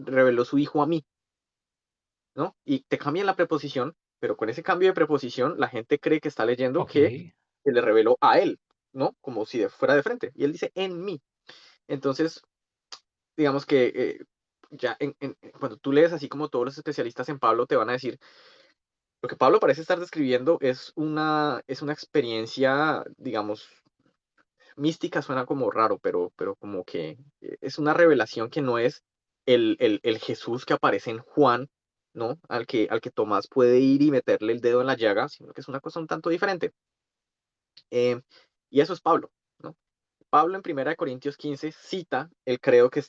reveló su Hijo a mí, ¿no? Y te cambian la preposición, pero con ese cambio de preposición la gente cree que está leyendo Ok, que se le reveló a él, ¿no? Como si fuera de frente. Y él dice en mí. Entonces, digamos que ya cuando tú lees así como todos los especialistas en Pablo te van a decir, lo que Pablo parece estar describiendo es una experiencia, digamos, mística suena como raro, pero como que es una revelación que no es el Jesús que aparece en Juan, ¿no? Al que Tomás puede ir y meterle el dedo en la llaga, sino que es una cosa un tanto diferente. Eh, y eso es Pablo, ¿no? Pablo en 1 Corintios 15 cita el credo que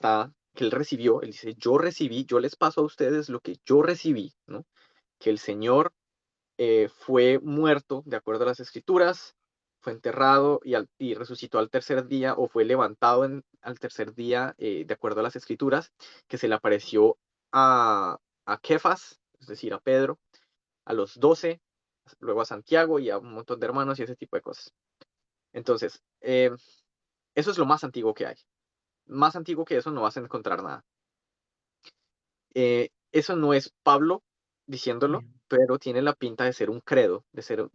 él recibió. Él dice, yo recibí, yo les paso a ustedes lo que yo recibí, ¿no? Que el Señor fue muerto de acuerdo a las escrituras, fue enterrado y resucitó al tercer día o fue levantado al tercer día de acuerdo a las escrituras, que se le apareció a Kefas, es decir, a Pedro, a los 12, luego a Santiago y a un montón de hermanos y ese tipo de cosas. Entonces, eso es lo más antiguo que hay. Más antiguo que eso no vas a encontrar nada. Eso no es Pablo diciéndolo, bien. pero tiene la pinta de ser un credo,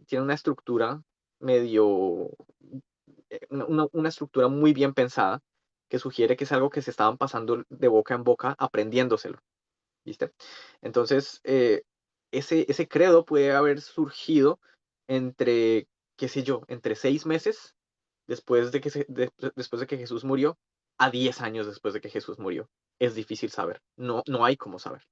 tiene una estructura medio, una estructura muy bien pensada que sugiere que es algo que se estaban pasando de boca en boca aprendiéndoselo, ¿viste? Entonces, ese credo puede haber surgido entre, qué sé yo, entre 6 meses después de que Jesús murió a 10 años después de que Jesús murió. Es difícil saber, no hay cómo saber.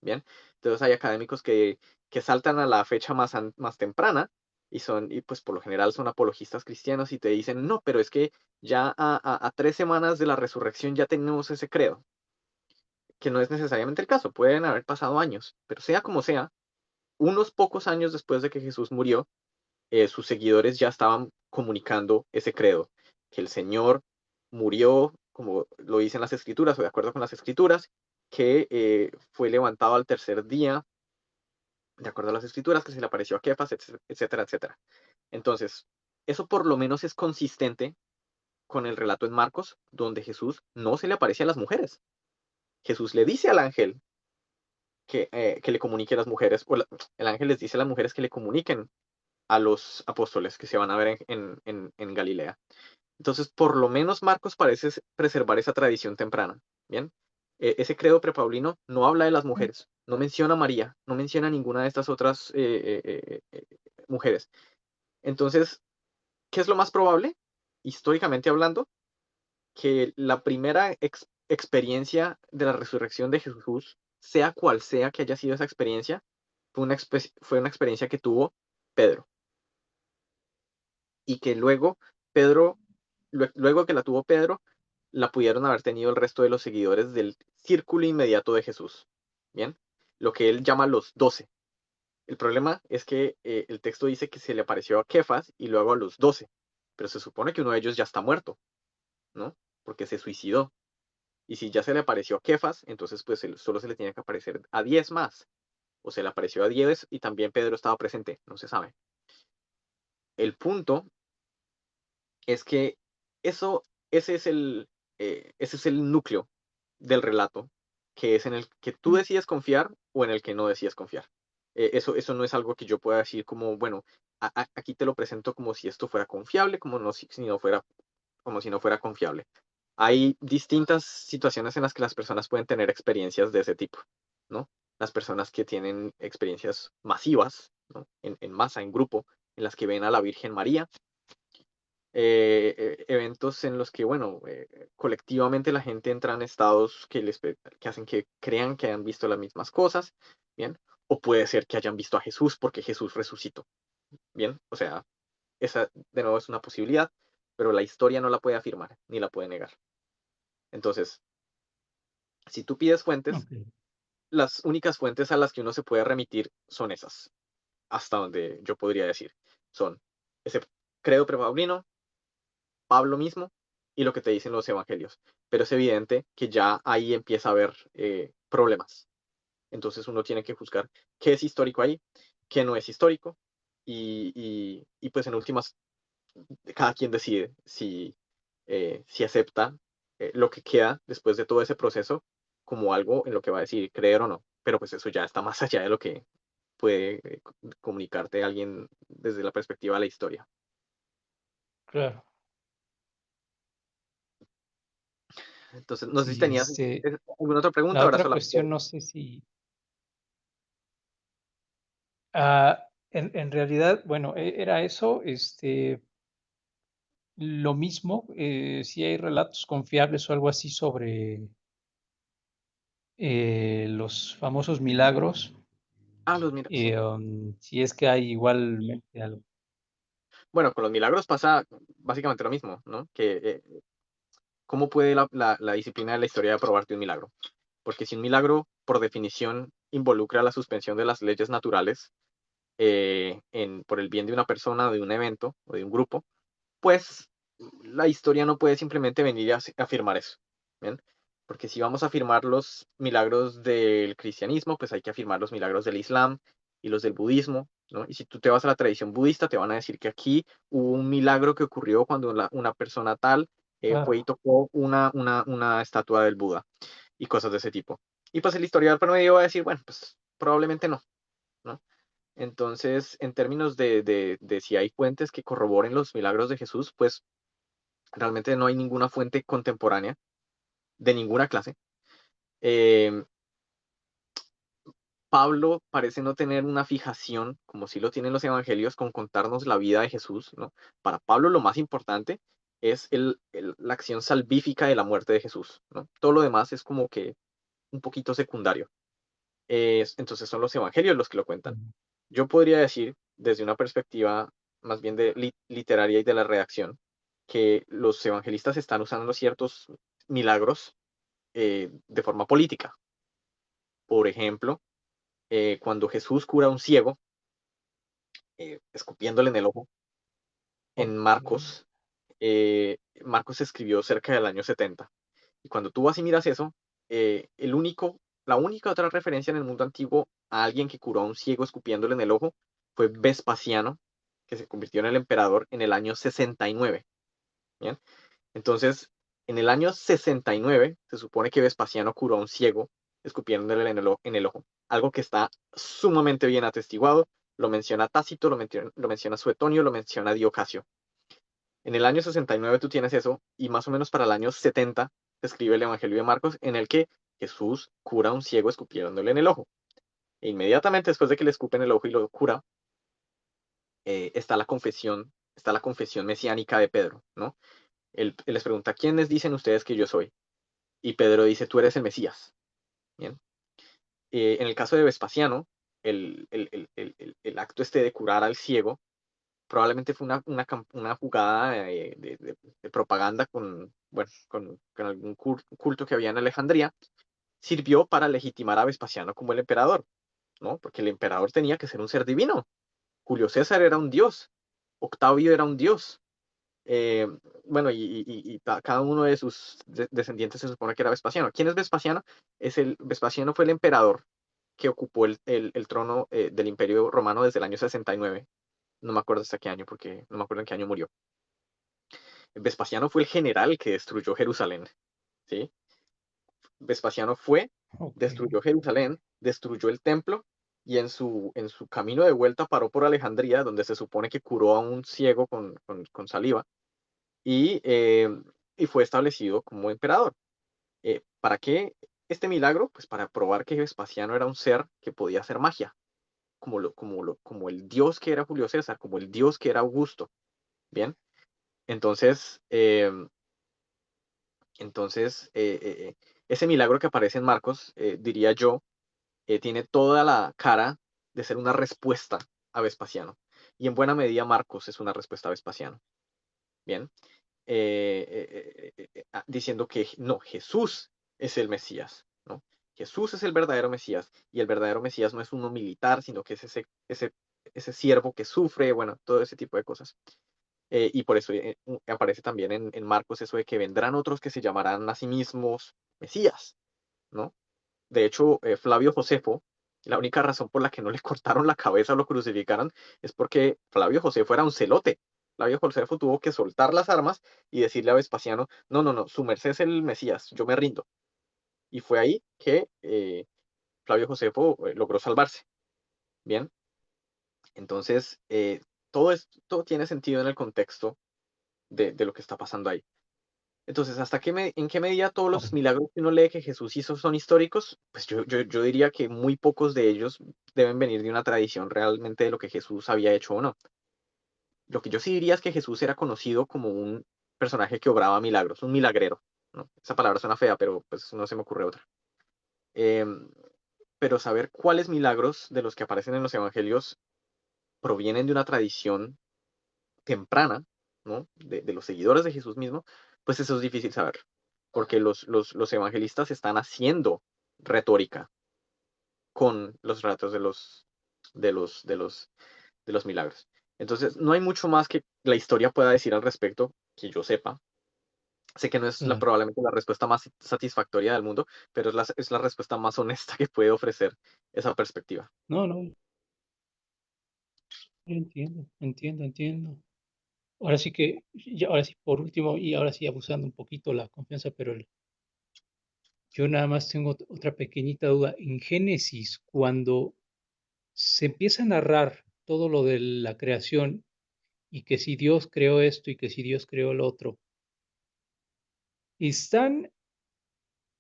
Bien, entonces hay académicos que saltan a la fecha más temprana y pues por lo general son apologistas cristianos y te dicen, no, pero es que ya a 3 semanas de la resurrección ya tenemos ese credo, que no es necesariamente el caso, pueden haber pasado años, pero sea como sea, unos pocos años después de que Jesús murió, sus seguidores ya estaban comunicando ese credo, que el Señor murió, como lo dicen las escrituras, o de acuerdo con las escrituras, que fue levantado al tercer día de acuerdo a las escrituras, que se le apareció a Kefas, etcétera, etcétera. Entonces, eso por lo menos es consistente con el relato en Marcos, donde Jesús no se le aparece a las mujeres. Jesús le dice al ángel que le comunique a las mujeres, el ángel les dice a las mujeres que le comuniquen a los apóstoles que se van a ver en Galilea. Entonces, por lo menos Marcos parece preservar esa tradición temprana. Bien, ese credo prepaulino no habla de las mujeres, no menciona a María, no menciona a ninguna de estas otras mujeres. Entonces, ¿qué es lo más probable? Históricamente hablando, que la primera experiencia de la resurrección de Jesús, sea cual sea que haya sido esa experiencia, fue una experiencia que tuvo Pedro. Y que luego Pedro, luego que la tuvo Pedro, la pudieron haber tenido el resto de los seguidores del círculo inmediato de Jesús. Bien, lo que él llama los 12. El problema es que el texto dice que se le apareció a Kefas y luego a los 12, pero se supone que uno de ellos ya está muerto, ¿no? Porque se suicidó. Y si ya se le apareció a Kefas, entonces pues solo se le tiene que aparecer a 10 más. O se le apareció a 10 y también Pedro estaba presente, no se sabe. El punto es que eso, ese es el núcleo del relato, que es en el que tú decides confiar o en el que no decides confiar. Eso no es algo que yo pueda decir como, bueno, aquí te lo presento como si esto fuera confiable, como no, si no fuera, como si no fuera confiable. Hay distintas situaciones en las que las personas pueden tener experiencias de ese tipo, ¿no? Las personas que tienen experiencias masivas, ¿no? En masa, en grupo, en las que ven a la Virgen María, eventos en los que, bueno, colectivamente la gente entra en estados que hacen que crean que han visto las mismas cosas, ¿bien? O puede ser que hayan visto a Jesús porque Jesús resucitó, ¿bien? O sea, esa de nuevo es una posibilidad, pero la historia no la puede afirmar ni la puede negar. Entonces, si tú pides fuentes, Ok. las únicas fuentes a las que uno se puede remitir son esas, hasta donde yo podría decir. Son ese credo prepaulino, Pablo mismo y lo que te dicen los evangelios. Pero es evidente que ya ahí empieza a haber problemas. Entonces uno tiene que juzgar qué es histórico ahí, qué no es histórico, y pues en últimas, cada quien decide si acepta lo que queda después de todo ese proceso como algo en lo que va a decir creer o no. Pero pues eso ya está más allá de lo que puede comunicarte alguien desde la perspectiva de la historia. claro. Entonces, no sé si Sí, tenías alguna otra pregunta, la ahora otra solamente. cuestión, no sé si, en realidad, bueno, era eso, lo mismo, si hay relatos confiables o algo así sobre los famosos milagros, Sí. si es que hay igualmente algo. Bueno, con los milagros pasa básicamente lo mismo, ¿no? Que ¿cómo puede la disciplina de la historia probarte un milagro? Porque si un milagro, por definición, involucra la suspensión de las leyes naturales por el bien de una persona, de un evento o de un grupo, pues la historia no puede simplemente venir a afirmar eso. ¿Bien? Porque si vamos a afirmar los milagros del cristianismo, pues hay que afirmar los milagros del islam y los del budismo, ¿no? Y si tú te vas a la tradición budista, te van a decir que aquí hubo un milagro que ocurrió cuando una persona tal fue y Claro. tocó una estatua del Buda y cosas de ese tipo. Y pues el historiador promedio va a decir, bueno, pues probablemente no, ¿no? Entonces, en términos de si hay fuentes que corroboren los milagros de Jesús, pues realmente no hay ninguna fuente contemporánea de ninguna clase. Eh, Pablo parece no tener una fijación, como sí lo tienen los evangelios, con contarnos la vida de Jesús, ¿no? Para Pablo lo más importante es la acción salvífica de la muerte de Jesús, ¿no? Todo lo demás es como que un poquito secundario. Entonces son los evangelios los que lo cuentan. Mm, Yo podría decir, desde una perspectiva más bien de literaria y de la redacción, que los evangelistas están usando ciertos milagros de forma política. Por ejemplo, cuando Jesús cura a un ciego, escupiéndole en el ojo, en ok, Marcos escribió cerca del año 70. Y cuando tú vas y miras eso, la única otra referencia en el mundo antiguo a alguien que curó a un ciego escupiéndole en el ojo fue Vespasiano, que se convirtió en el emperador en el año 69. ¿Bien? Entonces, en el año 69 se supone que Vespasiano curó a un ciego escupiéndole en el ojo. Algo que está sumamente bien atestiguado. Lo menciona Tácito, lo menciona Suetonio, lo menciona Diocasio. En el año 69 tú tienes eso, y más o menos para el año 70 se escribe el Evangelio de Marcos, en el que Jesús cura a un ciego escupiéndole en el ojo. E inmediatamente después de que le escupen el ojo y lo cura, está la confesión mesiánica de Pedro, ¿no? Él les pregunta, ¿quiénes dicen ustedes que yo soy? Y Pedro dice, tú eres el Mesías. Bien. En el caso de Vespasiano, el acto este de curar al ciego probablemente fue una jugada de propaganda bueno, con algún culto que había en Alejandría, sirvió para legitimar a Vespasiano como el emperador, ¿no? Porque el emperador tenía que ser un ser divino. Julio César era un dios, Octavio era un dios. Eh, bueno, cada uno de sus descendientes se supone que era Vespasiano. ¿Quién es Vespasiano? Vespasiano fue el emperador que ocupó el trono del Imperio Romano desde el año 69. No me acuerdo hasta qué año, porque no me acuerdo en qué año murió. Vespasiano fue el general que destruyó Jerusalén, ¿sí? Vespasiano ok, destruyó Jerusalén, destruyó el templo y en su camino de vuelta paró por Alejandría, donde se supone que curó a un ciego con saliva y, eh, y fue establecido como emperador. ¿Para qué este milagro? Pues para probar que Vespasiano era un ser que podía hacer magia, como el dios que era Julio César, como el dios que era Augusto. Bien, entonces, ese milagro que aparece en Marcos, diría yo, tiene toda la cara de ser una respuesta a Vespasiano. Y en buena medida Marcos es una respuesta a Vespasiano. Bien, diciendo que no, Jesús es el Mesías, ¿no? Jesús es el verdadero Mesías y el verdadero Mesías no es uno militar, sino que es ese siervo que sufre, bueno, todo ese tipo de cosas. Y por eso aparece también en Marcos eso de que vendrán otros que se llamarán a sí mismos Mesías, ¿no? De hecho, Flavio Josefo, la única razón por la que no le cortaron la cabeza o lo crucificaron es porque Flavio Josefo era un celote. Flavio Josefo tuvo que soltar las armas y decirle a Vespasiano, no, no, no, su merced es el Mesías, yo me rindo. y fue ahí que Flavio Josefo logró salvarse. Bien, entonces todo tiene sentido en el contexto de lo que está pasando ahí. Entonces, ¿en qué medida todos Ok. los milagros que uno lee que Jesús hizo son históricos? Pues yo diría que muy pocos de ellos deben venir de una tradición realmente de lo que Jesús había hecho o no. Lo que yo sí diría es que Jesús era conocido como un personaje que obraba milagros, un milagrero, ¿no? Esa palabra suena fea, pero pues no se me ocurre otra. Em, pero saber cuáles milagros de los que aparecen en los evangelios provienen de una tradición temprana, ¿no? De los seguidores de Jesús mismo, pues eso es difícil saber, porque los evangelistas están haciendo retórica con los relatos de los, de los, de los milagros. Entonces, no hay mucho más que la historia pueda decir al respecto, que yo sepa. Sé que no es Claro. probablemente la respuesta más satisfactoria del mundo, pero es la respuesta más honesta que puede ofrecer esa perspectiva. No, no, yo entiendo, entiendo, entiendo. Ahora sí que, ahora sí, por último, y ahora sí abusando un poquito la confianza, pero yo nada más tengo otra pequeñita duda. En Génesis, cuando se empieza a narrar todo lo de la creación y que si Dios creó esto y que si Dios creó lo otro, están,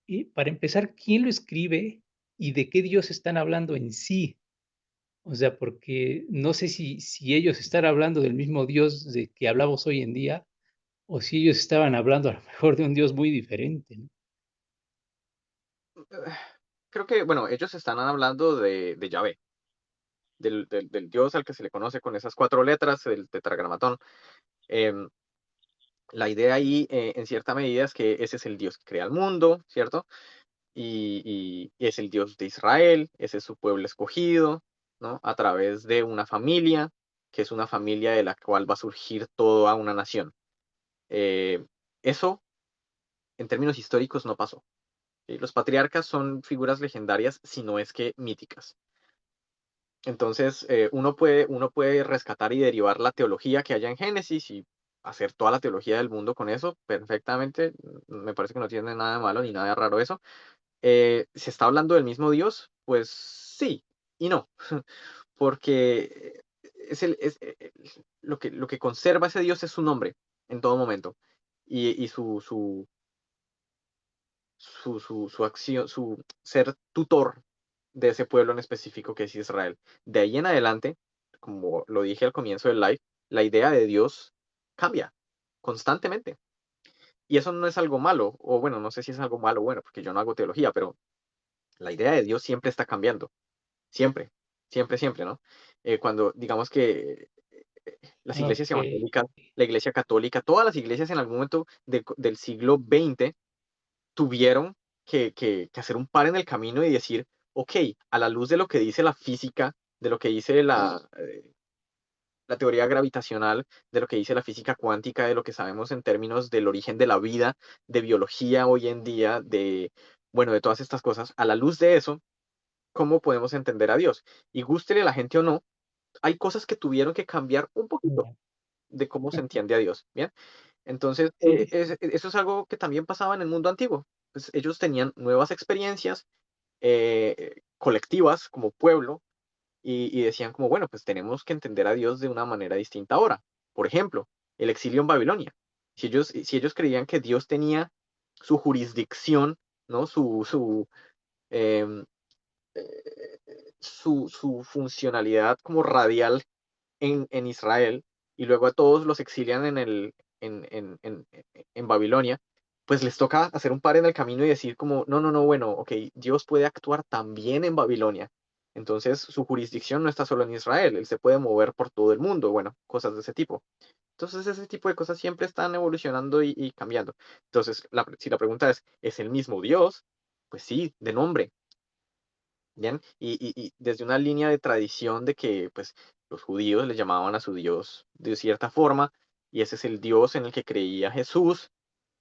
y para empezar, ¿quién lo escribe y de qué Dios están hablando en sí? O sea, porque no sé si ellos están hablando del mismo Dios de que hablamos hoy en día o si ellos estaban hablando a lo mejor de un Dios muy diferente, ¿no? Creo que, bueno, ellos están hablando de Yahvé, del Dios al que se le conoce con esas cuatro letras, el tetragramatón. Em, la idea ahí, en cierta medida, es que ese es el Dios que crea el mundo, ¿cierto? Y es el Dios de Israel, ese es su pueblo escogido, ¿no? A través de una familia, que es una familia de la cual va a surgir toda una nación. Eh, eso, en términos históricos, no pasó. ¿Sí? Los patriarcas son figuras legendarias, si no es que míticas. Entonces, uno puede rescatar y derivar la teología que haya en Génesis y hacer toda la teología del mundo con eso perfectamente. Me parece que no tiene nada de malo ni nada de raro eso. ¿Se está hablando del mismo Dios? Pues sí y no, porque lo que conserva ese Dios es su nombre en todo momento y su acción, su ser tutor de ese pueblo en específico que es Israel. De ahí en adelante, como lo dije al comienzo del live, la idea de Dios cambia constantemente. Y eso no es algo malo, o bueno, no sé si es algo malo o bueno, porque yo no hago teología, pero la idea de Dios siempre está cambiando, siempre, siempre, siempre, ¿no? Cuando digamos que las iglesias Ok, evangélicas, la iglesia católica, todas las iglesias en algún momento del siglo XX tuvieron que hacer un par en el camino y decir, ok, a la luz de lo que dice la física, de lo que dice la teoría gravitacional, de lo que dice la física cuántica, de lo que sabemos en términos del origen de la vida, de biología hoy en día, bueno, de todas estas cosas, a la luz de eso, ¿cómo podemos entender a Dios? Y gústele a la gente o no, hay cosas que tuvieron que cambiar un poquito ya. de cómo se entiende a Dios, ¿bien? Entonces, Sí, eso es algo que también pasaba en el mundo antiguo. Pues ellos tenían nuevas experiencias colectivas como pueblo y decían como, bueno, pues tenemos que entender a Dios de una manera distinta ahora. Por ejemplo, el exilio en Babilonia. Si ellos creían que Dios tenía su jurisdicción, ¿no? Em, su funcionalidad como radial en Israel y luego a todos los exilian en Babilonia, pues les toca hacer un par en el camino y decir como, no, no, no, bueno, ok, Dios puede actuar también en Babilonia. Entonces su jurisdicción no está solo en Israel, él se puede mover por todo el mundo, bueno, cosas de ese tipo. Entonces ese tipo de cosas siempre están evolucionando y cambiando. Entonces, si la pregunta ¿es el mismo Dios? Pues sí, de nombre, ¿bien? Y desde una línea de tradición de que pues los judíos le llamaban a su Dios de cierta forma, y ese es el Dios en el que creía Jesús,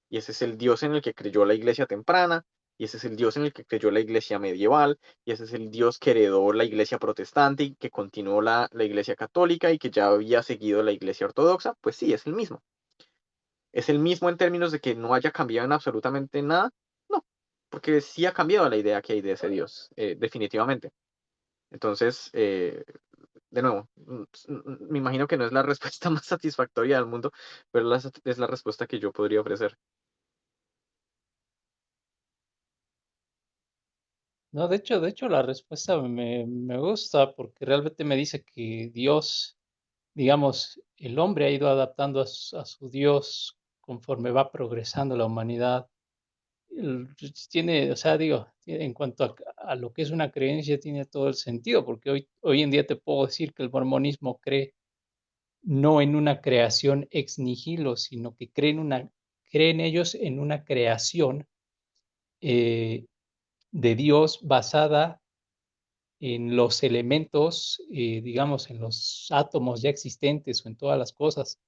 y ese es el Dios en el que creyó la iglesia temprana, y ese es el Dios en el que creyó la iglesia medieval, y ese es el Dios que heredó la iglesia protestante y que continuó la iglesia católica y que ya había seguido la iglesia ortodoxa, pues sí, es el mismo. ¿Es el mismo en términos de que no haya cambiado en absolutamente nada? No, porque sí ha cambiado la idea que hay de ese Dios, definitivamente. Entonces, de nuevo, me imagino que no es la respuesta más satisfactoria del mundo, pero es la respuesta que yo podría ofrecer. No, de hecho la respuesta me gusta porque realmente me dice que Dios, digamos, el hombre ha ido adaptando a su Dios conforme va progresando la humanidad. Tiene, o sea, digo, en cuanto a lo que es una creencia, tiene todo el sentido, porque hoy en día te puedo decir que el mormonismo cree no en una creación ex nihilo, sino que creen ellos en una creación eh, de Dios basada en los elementos, digamos, en los átomos ya existentes o en todas las cosas,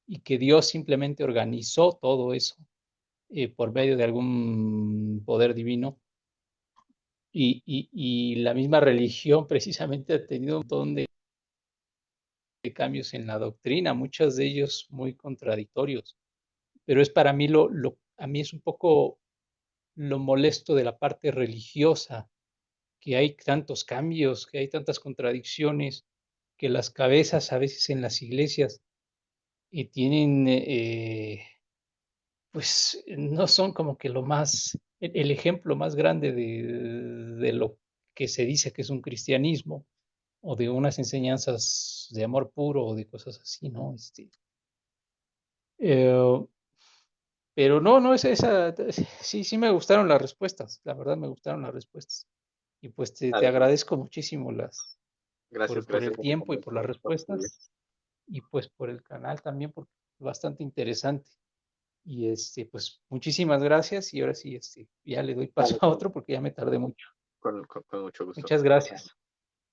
y que Dios simplemente organizó todo eso por medio de algún poder divino. Y la misma religión precisamente ha tenido un montón de cambios en la doctrina, muchos de ellos muy contradictorios, pero es para mí a mí es un poco lo molesto de la parte religiosa, que hay tantos cambios, que hay tantas contradicciones, que las cabezas a veces en las iglesias tienen, pues no son como que lo más, el ejemplo más grande de lo que se dice que es un cristianismo o de unas enseñanzas de amor puro o de cosas así, ¿no? Eh, pero no, no, sí, sí me gustaron las respuestas, la verdad me gustaron las respuestas. Y pues te Dale, agradezco muchísimo gracias, por gracias el por tu tiempo y por las conversación, por tu vida. respuestas y pues por el canal también, porque es bastante interesante. Y pues muchísimas gracias y ahora sí, ya le doy paso Dale, a otro porque ya me tardé mucho. con mucho gusto. Muchas gracias.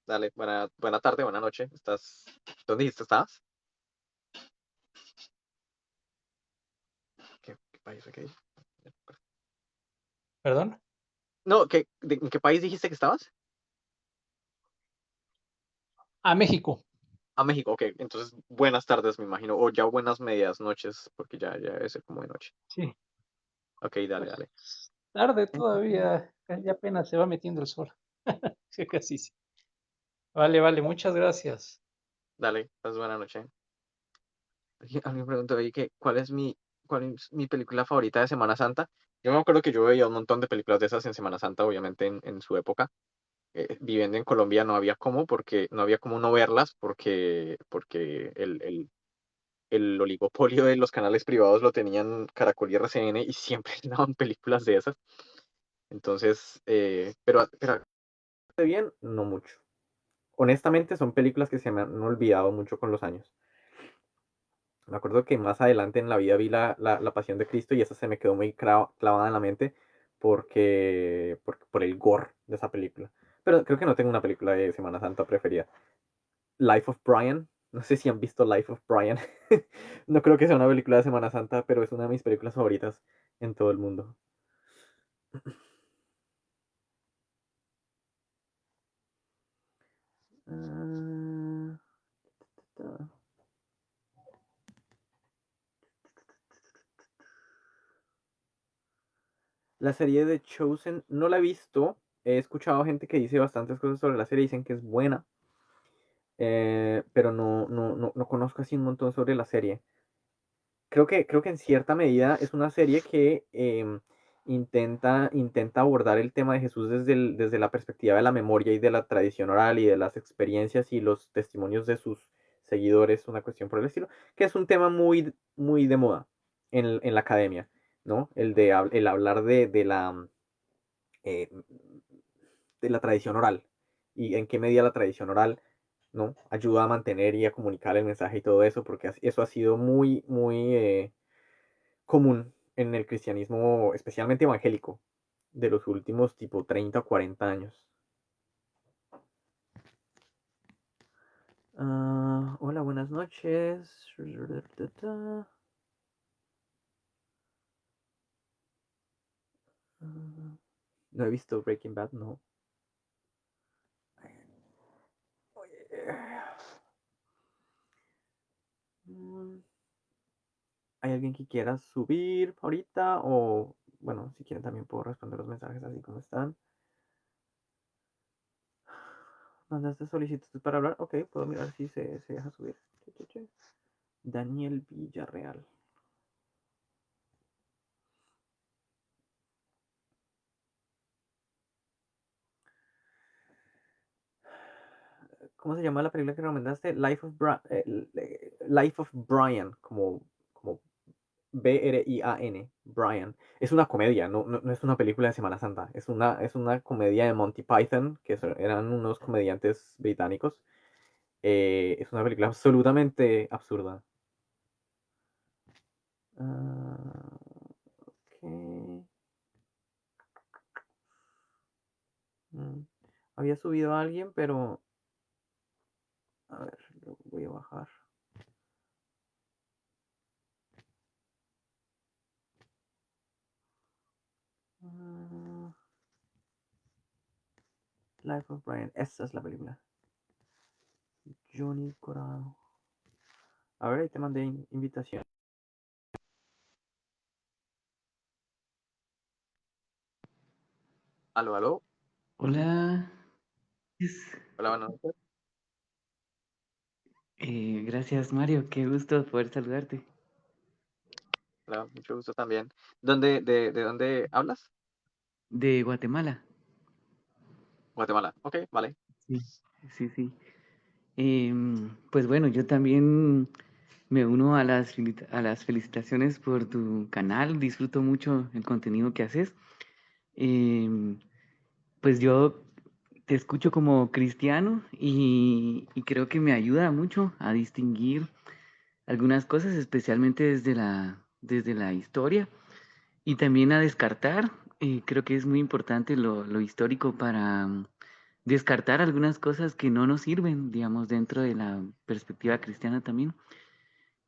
Dale, buena tarde, buena noche. ¿Dónde dijiste estabas? ¿Qué país? ¿Perdón? No, ¿en qué país dijiste que estabas? A México. A México, ok. Entonces, buenas tardes, me imagino. O ya buenas medias noches, porque ya debe ser como de noche. Sí, Ok, dale, pues dale. tarde todavía, ya apenas se va metiendo el sol. Sí, casi sí. Vale, vale, muchas gracias. Dale, pues buena noche. Alguien me preguntó ahí que cuál es mi película favorita de Semana Santa. Yo me acuerdo que yo veía un montón de películas de esas en Semana Santa, obviamente en su época. Viviendo en Colombia no había cómo, porque no había cómo no verlas, porque el oligopolio de los canales privados lo tenían Caracol y RCN y siempre daban películas de esas. Entonces, pero bien, no mucho. Honestamente, son películas que se me han olvidado mucho con los años. Me acuerdo que más adelante en la vida vi la Pasión de Cristo y esa se me quedó muy clavada en la mente por el gore de esa película. Pero creo que no tengo una película de Semana Santa preferida. Life of Brian. No sé si han visto Life of Brian. No creo que sea una película de Semana Santa, pero es una de mis películas favoritas en todo el mundo. Ah, ta. La serie de Chosen no la he visto. He escuchado gente que dice bastantes cosas sobre la serie, dicen que es buena, pero no conozco así un montón sobre la serie. Creo que en cierta medida es una serie que intenta abordar el tema de Jesús desde la perspectiva de la memoria y de la tradición oral y de las experiencias y los testimonios de sus seguidores, una cuestión por el estilo, que es un tema muy, muy de moda en la academia, ¿no? El hablar eh, de la tradición oral y en qué medida la tradición oral, ¿no? Ayuda a mantener y a comunicar el mensaje y todo eso, porque eso ha sido muy, muy común en el cristianismo, especialmente evangélico, de los últimos tipo 30 o 40 años. Hola, buenas noches. No he visto Breaking Bad, no. ¿Hay alguien que quiera subir ahorita o bueno, si quieren también puedo responder los mensajes así como están. ¿Mandaste solicitud para hablar? Ok, puedo mirar si se deja subir. Daniel Villarreal. ¿Cómo se llama la película que recomendaste? Life of Brian, como Brian, Brian. Es una comedia, no es una película de Semana Santa. Es una comedia de Monty Python, que eran unos comediantes británicos. Es una película absolutamente absurda. Ah, ok. Mm. Había subido a alguien, pero... A ver, lo voy a bajar. Ah, Life of Brian. Esa es la película. Johnny Corado. A ver, ahí te mandé invitación. Aló, aló. Hola, Hola, buenas noches. gracias Mario, qué gusto poder saludarte. Hola, mucho gusto también. ¿De dónde hablas? De Guatemala. Guatemala. Ok, vale. Sí, sí, sí. Pues bueno, yo también me uno a a las felicitaciones por tu canal, disfruto mucho el contenido que haces. Em, pues yo te escucho como cristiano y creo que me ayuda mucho a distinguir algunas cosas, especialmente desde la historia. Y también a descartar, creo que es muy importante lo histórico para descartar algunas cosas que no nos sirven, digamos, dentro de la perspectiva cristiana también.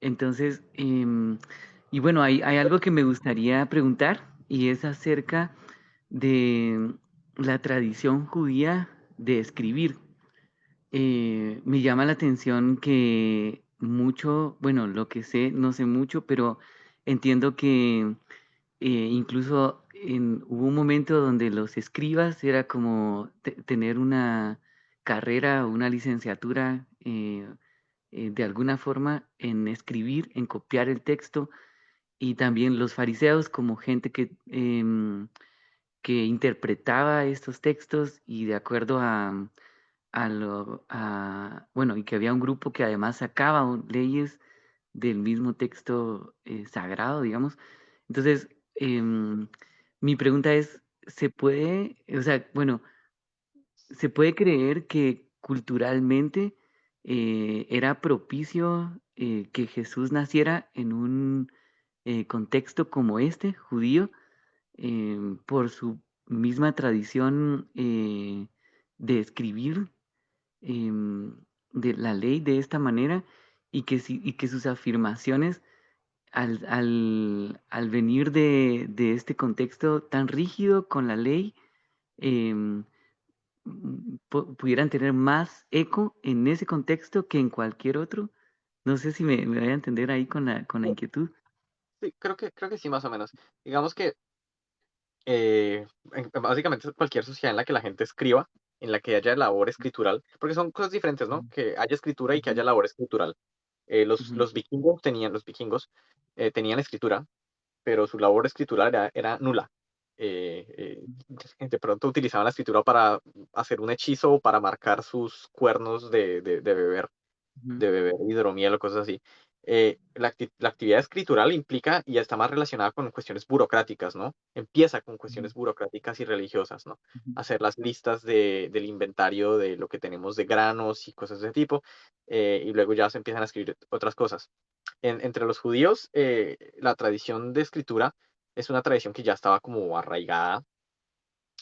Entonces, y bueno, hay algo que me gustaría preguntar y es acerca de la tradición judía de escribir. Me llama la atención que mucho, bueno, lo que sé, no sé mucho, pero entiendo que incluso hubo un momento donde los escribas era como tener una carrera o una licenciatura de alguna forma en escribir, en copiar el texto, y también los fariseos como gente que interpretaba estos textos y de acuerdo bueno, y que había un grupo que además sacaba leyes del mismo texto sagrado, digamos. Entonces, mi pregunta es, ¿se puede, o sea, bueno, se puede creer que culturalmente era propicio que Jesús naciera en un contexto como este, judío, por su misma tradición de escribir de la ley de esta manera y que sus afirmaciones al venir de este contexto tan rígido con la ley, em, pudieran tener más eco en ese contexto que en cualquier otro. No sé si me voy a entender ahí con la Sí, inquietud. sí, creo que sí, más o menos. Digamos que básicamente cualquier sociedad en la que la gente escriba, en la que haya labor escritural, porque son cosas diferentes, ¿no? Que haya escritura y que Ujú, haya labor escritural. Los, ujú, los vikingos tenían escritura, pero su labor escritural era nula. De pronto utilizaban la escritura para hacer un hechizo o para marcar sus cuernos ujú, de beber hidromiel o cosas así. La actividad escritural implica y está más relacionada con cuestiones burocráticas, ¿no? Empieza con ujú, cuestiones burocráticas y religiosas, ¿no? ujú, Hacer las listas del inventario de lo que tenemos de granos y cosas de ese tipo, y luego ya se empiezan a escribir otras cosas. Entre los judíos, la tradición de escritura es una tradición que ya estaba como arraigada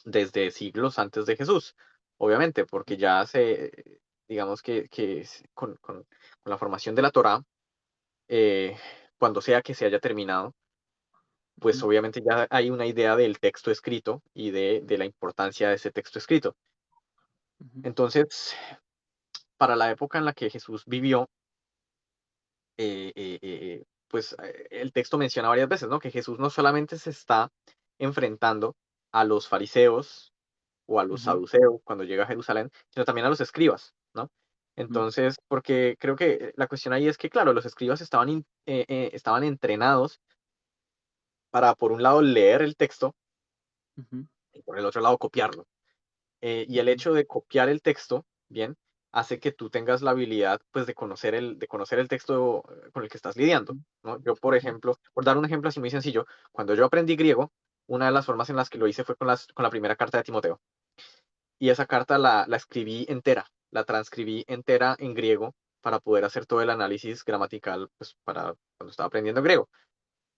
desde siglos antes de Jesús, obviamente, porque digamos con la formación de la Torá, eh, cuando sea que se haya terminado, pues ujú, obviamente ya hay una idea del texto escrito y de la importancia de ese texto escrito. ujú, Entonces, para la época en la que Jesús vivió, pues el texto menciona varias veces, ¿no? Que Jesús no solamente se está enfrentando a los fariseos o a los Ujú, saduceos cuando llega a Jerusalén, sino también a los escribas, ¿no? ujú, Entonces, porque creo que la cuestión ahí es que, claro, los escribas estaban entrenados para, por un lado, leer el texto ujú, y por el otro lado, copiarlo. Y el ujú, hecho de copiar el texto, bien, hace que tú tengas la habilidad, pues, de conocer el texto con el que estás lidiando, ¿no? Yo, por ujú, ejemplo, por dar un ejemplo así muy sencillo, cuando yo aprendí griego, una de las formas en las que lo hice fue con la primera carta de Timoteo. Y esa carta la escribí entera, la transcribí entera en griego para poder hacer todo el análisis gramatical, pues, para cuando estaba aprendiendo griego.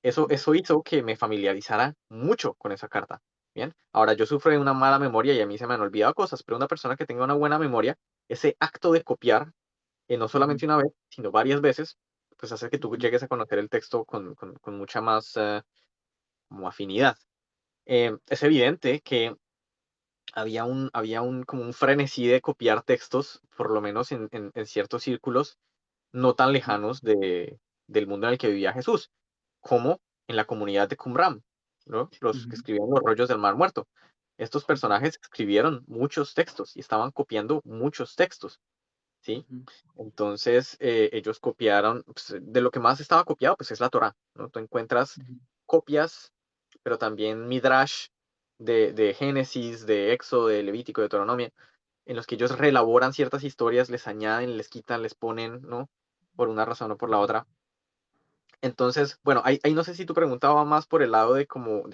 Eso hizo que me familiarizara mucho con esa carta. Bien, ahora yo sufro de una mala memoria y a mí se me han olvidado cosas, pero una persona que tenga una buena memoria, ese acto de copiar, no ujú, solamente una vez, sino varias veces, pues hace que tú ujú, llegues a conocer el texto con mucha más como afinidad. Es evidente que como un frenesí de copiar textos, por lo menos en ciertos círculos no tan ujú, lejanos del mundo en el que vivía Jesús, como en la comunidad de Qumran, ¿no? Los que ujú, escribían los rollos del Mar Muerto. Estos ujú, personajes escribieron muchos textos y estaban copiando muchos textos, ¿sí? ujú, Entonces, ellos copiaron, pues, de lo que más estaba copiado, pues es la Torá, ¿no? Tú encuentras ujú, copias, pero también Midrash de Génesis, de Éxodo, de Levítico, de Deuteronomio, en los que ellos reelaboran ciertas historias, les añaden, les quitan, les ponen, ¿no? Por una razón o por la ujú. otra. Entonces, bueno, ahí no sé si tú preguntabas más por el lado de cómo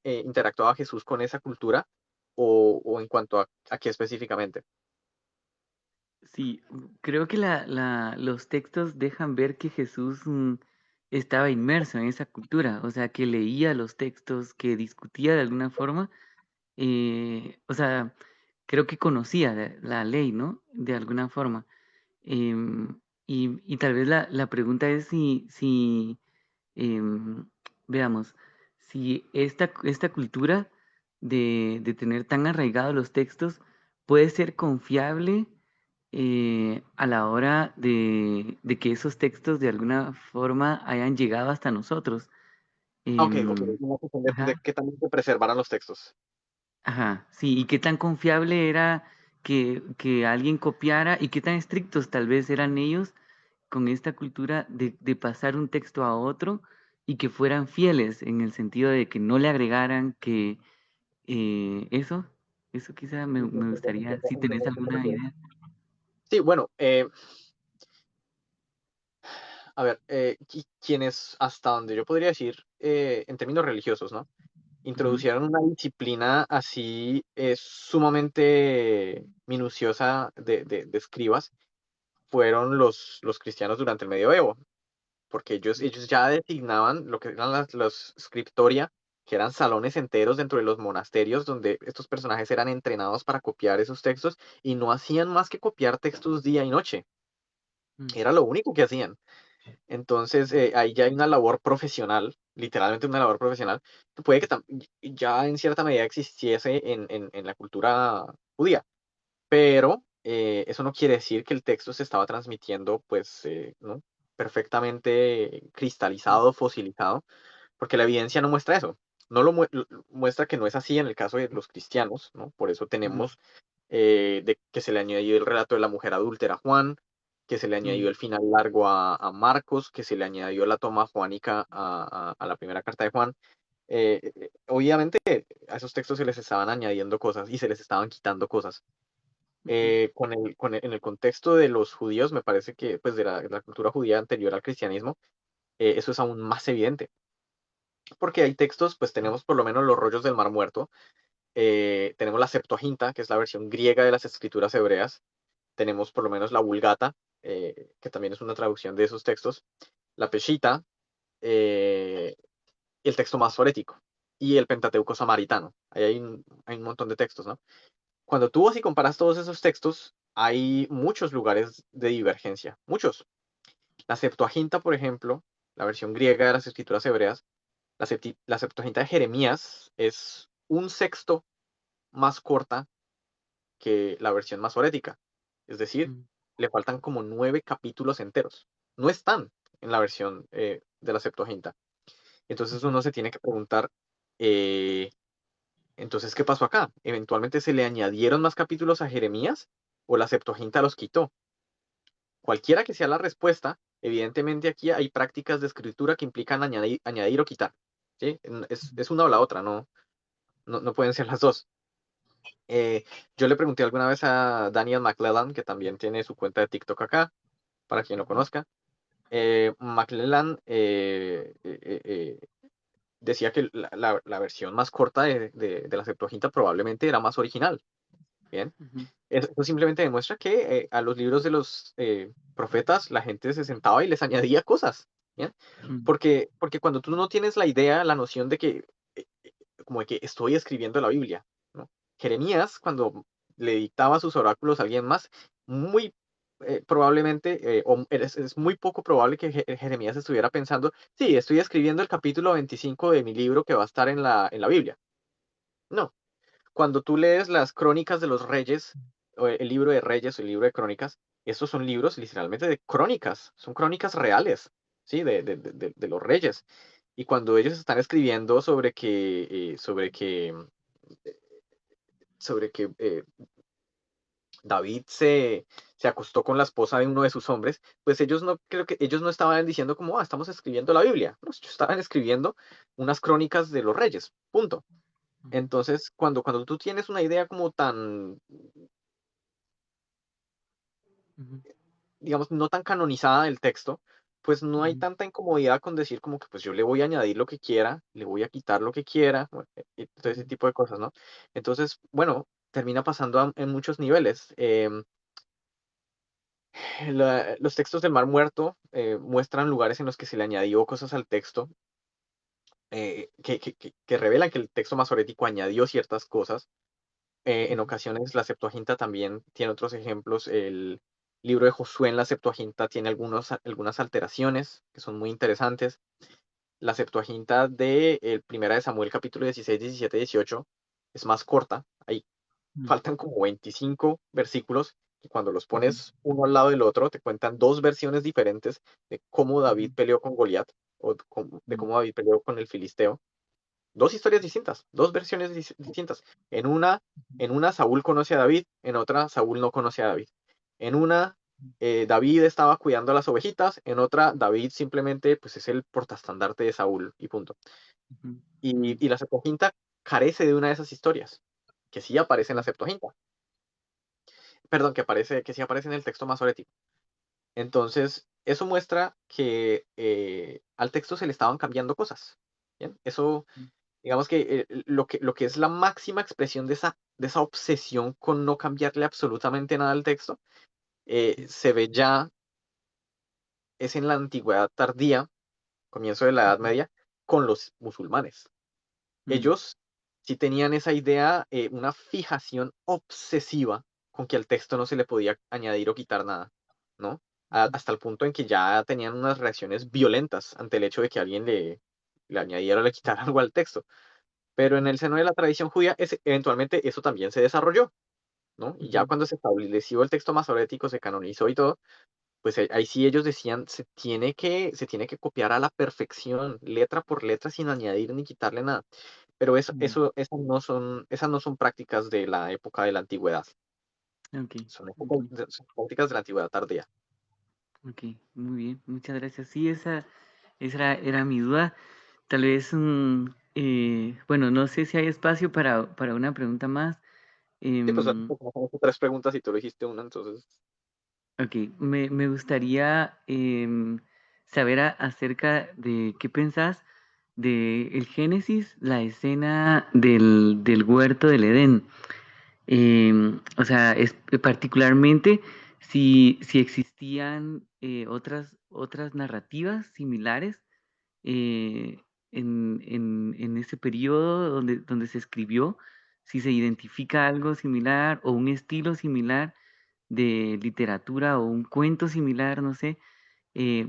interactuaba Jesús con esa cultura o en cuanto a qué específicamente. Sí, creo que los textos dejan ver que Jesús estaba inmerso en esa cultura, o sea, que leía los textos, que discutía de alguna forma, o sea, creo que conocía la ley, ¿no? De alguna forma. Em, y tal vez la pregunta es si em, veamos, si esta cultura de tener tan arraigados los textos puede ser confiable a la hora de que esos textos de alguna forma hayan llegado hasta nosotros. Ok, ok, Em, una cuestión de ajá, que también se preservaran los textos. ajá, sí, y qué tan confiable era que alguien copiara y qué tan estrictos tal vez eran ellos con esta cultura de pasar un texto a otro y que fueran fieles en el sentido de que no le agregaran que eso, eso quizá me Entiendo, gustaría, entiendo, si tenés entiendo a qué te alguna refieres. idea. Sí, bueno, a ver, quienes hasta donde yo podría decir, en términos religiosos, ¿no? Ujú, Introducieron una disciplina así sumamente minuciosa de escribas, fueron los cristianos durante el medioevo, porque ellos ya designaban lo que eran los scriptoria, que eran salones enteros dentro de los monasterios donde estos personajes eran entrenados para copiar esos textos y no hacían más que copiar textos día y noche. mm, Era lo único que hacían. Entonces, ahí ya hay una labor profesional, literalmente una labor profesional, que puede que ya en cierta medida existiese en la cultura judía, pero eso no quiere decir que el texto se estaba transmitiendo, pues, ¿no? Perfectamente mm, cristalizado, fosilizado, porque la evidencia no muestra eso. No muestra que no es así en el caso de los cristianos, ¿no? Por eso mm, tenemos de que se le añadió el relato de la mujer adúltera a Juan, que se le añadió mm, el final largo a Marcos, que se le añadió la toma juanica a la primera carta de Juan. Obviamente a esos textos se les estaban añadiendo cosas y se les estaban quitando cosas. ujú, En el contexto de los judíos, me parece que, pues, de la cultura judía anterior al cristianismo, eso es aún más evidente, porque hay textos, pues tenemos por lo menos los rollos del Mar Muerto, tenemos la Septuaginta, que es la versión griega de las escrituras hebreas, tenemos por lo menos la Vulgata, que también es una traducción de esos textos, la Peshitta, eh, y el texto masorético, y el Pentateuco samaritano. Ahí hay un montón de textos, ¿no? Cuando tú vas y comparas todos esos textos, hay muchos lugares de divergencia, muchos. La Septuaginta, por ejemplo, la versión griega de las escrituras hebreas, la Septuaginta de Jeremías es un sexto más corta que la versión masorética. Es decir, mm, le faltan como 9 capítulos enteros. No están en la versión de la Septuaginta. Entonces ujú, uno se tiene que preguntar, Entonces, ¿qué pasó acá? Eventualmente se le añadieron más capítulos a Jeremías o la Septuaginta los quitó. Cualquiera que sea la respuesta, evidentemente aquí hay prácticas de escritura que implican añadir o quitar. ¿Sí? Es una o la otra, no pueden ser las dos. Yo le pregunté alguna vez a Daniel McClellan, que también tiene su cuenta de TikTok acá, para quien lo conozca. McClellan decía que la versión más corta de la Septuaginta probablemente era más original. Bien. Ujú, Esto simplemente demuestra que a los libros de los profetas la gente se sentaba y les añadía cosas. ¿Bien? ujú, Porque cuando tú no tienes la idea, la noción de que, como de que estoy escribiendo la Biblia, ¿no? Jeremías, cuando le dictaba sus oráculos a alguien más, muy probablemente, es muy poco probable que Jeremías estuviera pensando, sí, estoy escribiendo el capítulo 25 de mi libro que va a estar en la Biblia. No, cuando tú lees las crónicas de los reyes, o el libro de Reyes o el libro de Crónicas, estos son libros literalmente de crónicas, son crónicas reales, ¿sí? De los reyes. Y cuando ellos están escribiendo sobre que David se acostó con la esposa de uno de sus hombres, pues creo que ellos no estaban diciendo como, estamos escribiendo la Biblia, no, ellos estaban escribiendo unas crónicas de los reyes, punto. Entonces, cuando tú tienes una idea como tan, ujú, digamos, no tan canonizada del texto, pues no hay ujú, tanta incomodidad con decir como que pues yo le voy a añadir lo que quiera, le voy a quitar lo que quiera, bueno, y todo ese ujú, tipo de cosas, ¿no? Entonces, bueno, termina pasando en muchos niveles. Los textos del Mar Muerto muestran lugares en los que se le añadió cosas al texto, que revelan que el texto masorético añadió ciertas cosas. En ujú, ocasiones la Septuaginta también tiene otros ejemplos. El libro de Josué en la Septuaginta tiene algunas alteraciones que son muy interesantes. La Septuaginta de Primera de Samuel capítulo 16, 17, 18 es más corta. Ahí ujú, faltan como 25 versículos y cuando los ujú, pones uno al lado del otro te cuentan dos versiones diferentes de cómo ujú, David peleó con Goliat o de ujú, cómo David peleó con el filisteo. Dos historias distintas, dos versiones distintas. En una Saúl conoce a David, en otra Saúl no conoce a David. En una David estaba cuidando a las ovejitas, en otra David simplemente pues es el portaestandarte de Saúl y punto. ujú, ujú, Y la Septuaginta carece de una de esas historias, que sí aparece en la Septuaginta. Perdón, que sí aparece en el texto masorético. Entonces, eso muestra que al texto se le estaban cambiando cosas. ¿Bien? Eso, digamos que lo que es la máxima expresión de esa obsesión con no cambiarle absolutamente nada al texto, se ve ya, es en la antigüedad tardía, comienzo de la Edad ujú, Media, con los musulmanes. ujú, Ellos sí tenían esa idea, una fijación obsesiva con que al texto no se le podía añadir o quitar nada, ¿no? Hasta el punto en que ya tenían unas reacciones violentas ante el hecho de que alguien le añadiera o le quitara algo al texto. Pero en ujú, el seno de la tradición judía, eventualmente eso también se desarrolló, ¿no? Y ya ujú, cuando se estableció el texto masorético, se canonizó y todo, pues ahí sí ellos decían, se tiene que copiar a la perfección, letra por letra, sin añadir ni quitarle nada. Pero ujú. esas no son prácticas de la época de la antigüedad, Ok, son ok, son prácticas de la antigüedad tardía. ok, muy bien, muchas gracias. Sí, esa era mi duda. Tal vez, bueno, no sé si hay espacio para una pregunta más. Sí, pues Em, son tres preguntas y tú lo dijiste una, entonces. ok, me gustaría saber acerca de qué pensás de el Génesis, la escena del huerto del Edén. O sea, particularmente si existían otras narrativas similares eh, en ese periodo donde se escribió, si se identifica algo similar o un estilo similar de literatura o un cuento similar, no sé,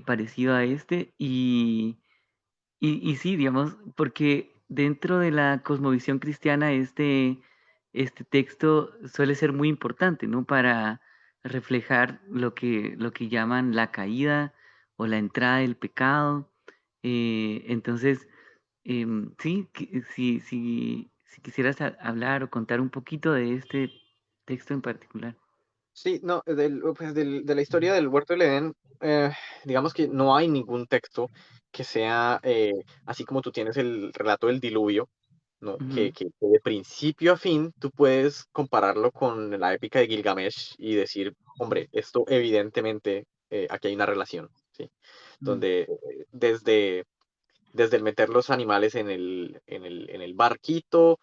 parecido a este. Y sí, digamos, porque dentro de la cosmovisión cristiana este texto suele ser muy importante, ¿no? Para reflejar lo que llaman la caída o la entrada del pecado. Entonces, Sí, si quisieras hablar o contar un poquito de este texto en particular. Sí, no, de la historia del Huerto del Edén, eh, digamos que no hay ningún texto que sea así como tú tienes el relato del diluvio, ¿no? Ujú, Que de principio a fin tú puedes compararlo con la épica de Gilgamesh y decir, hombre, esto evidentemente, aquí hay una relación, ¿sí? mm, Donde desde el meter los animales en el barquito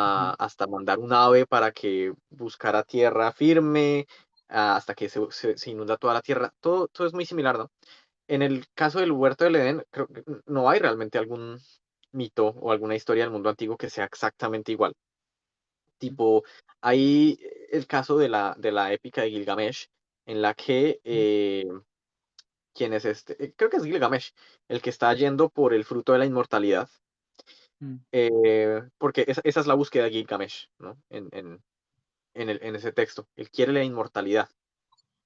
ujú, hasta mandar un ave para que buscara tierra firme, hasta que se inunda toda la tierra. Todo es muy similar, ¿no? En el caso del huerto del Edén, creo que no hay realmente algún mito o alguna historia del mundo antiguo que sea exactamente igual. Tipo, hay el caso de la épica de Gilgamesh, en la que ¿quién es este? Creo que es Gilgamesh, el que está yendo por el fruto de la inmortalidad, mm, porque esa es la búsqueda de Gilgamesh, ¿no? En ese texto. Él quiere la inmortalidad.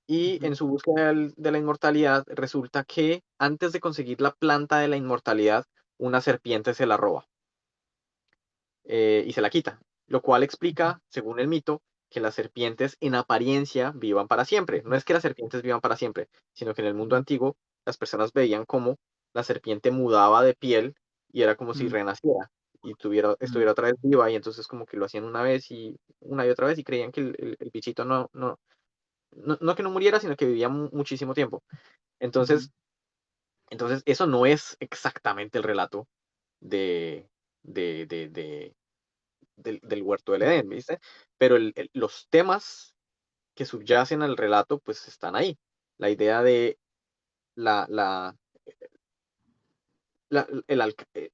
Y ujú, en su búsqueda de la inmortalidad resulta que antes de conseguir la planta de la inmortalidad, una serpiente se la roba y se la quita, lo cual explica, según el mito, que las serpientes en apariencia vivan para siempre. No ujú, es que las serpientes vivan para siempre, sino que en el mundo ujú, antiguo las personas veían cómo la serpiente mudaba de piel y era como si mm, renaciera y mm, estuviera otra vez viva, y entonces como que lo hacían una vez y una y otra vez y creían que el bichito no que no muriera, sino que vivía muchísimo tiempo. ujú, Entonces, entonces eso no es exactamente el relato de, de del huerto del Edén, ¿viste? Pero los temas que subyacen al relato, pues están ahí. La idea de la, la,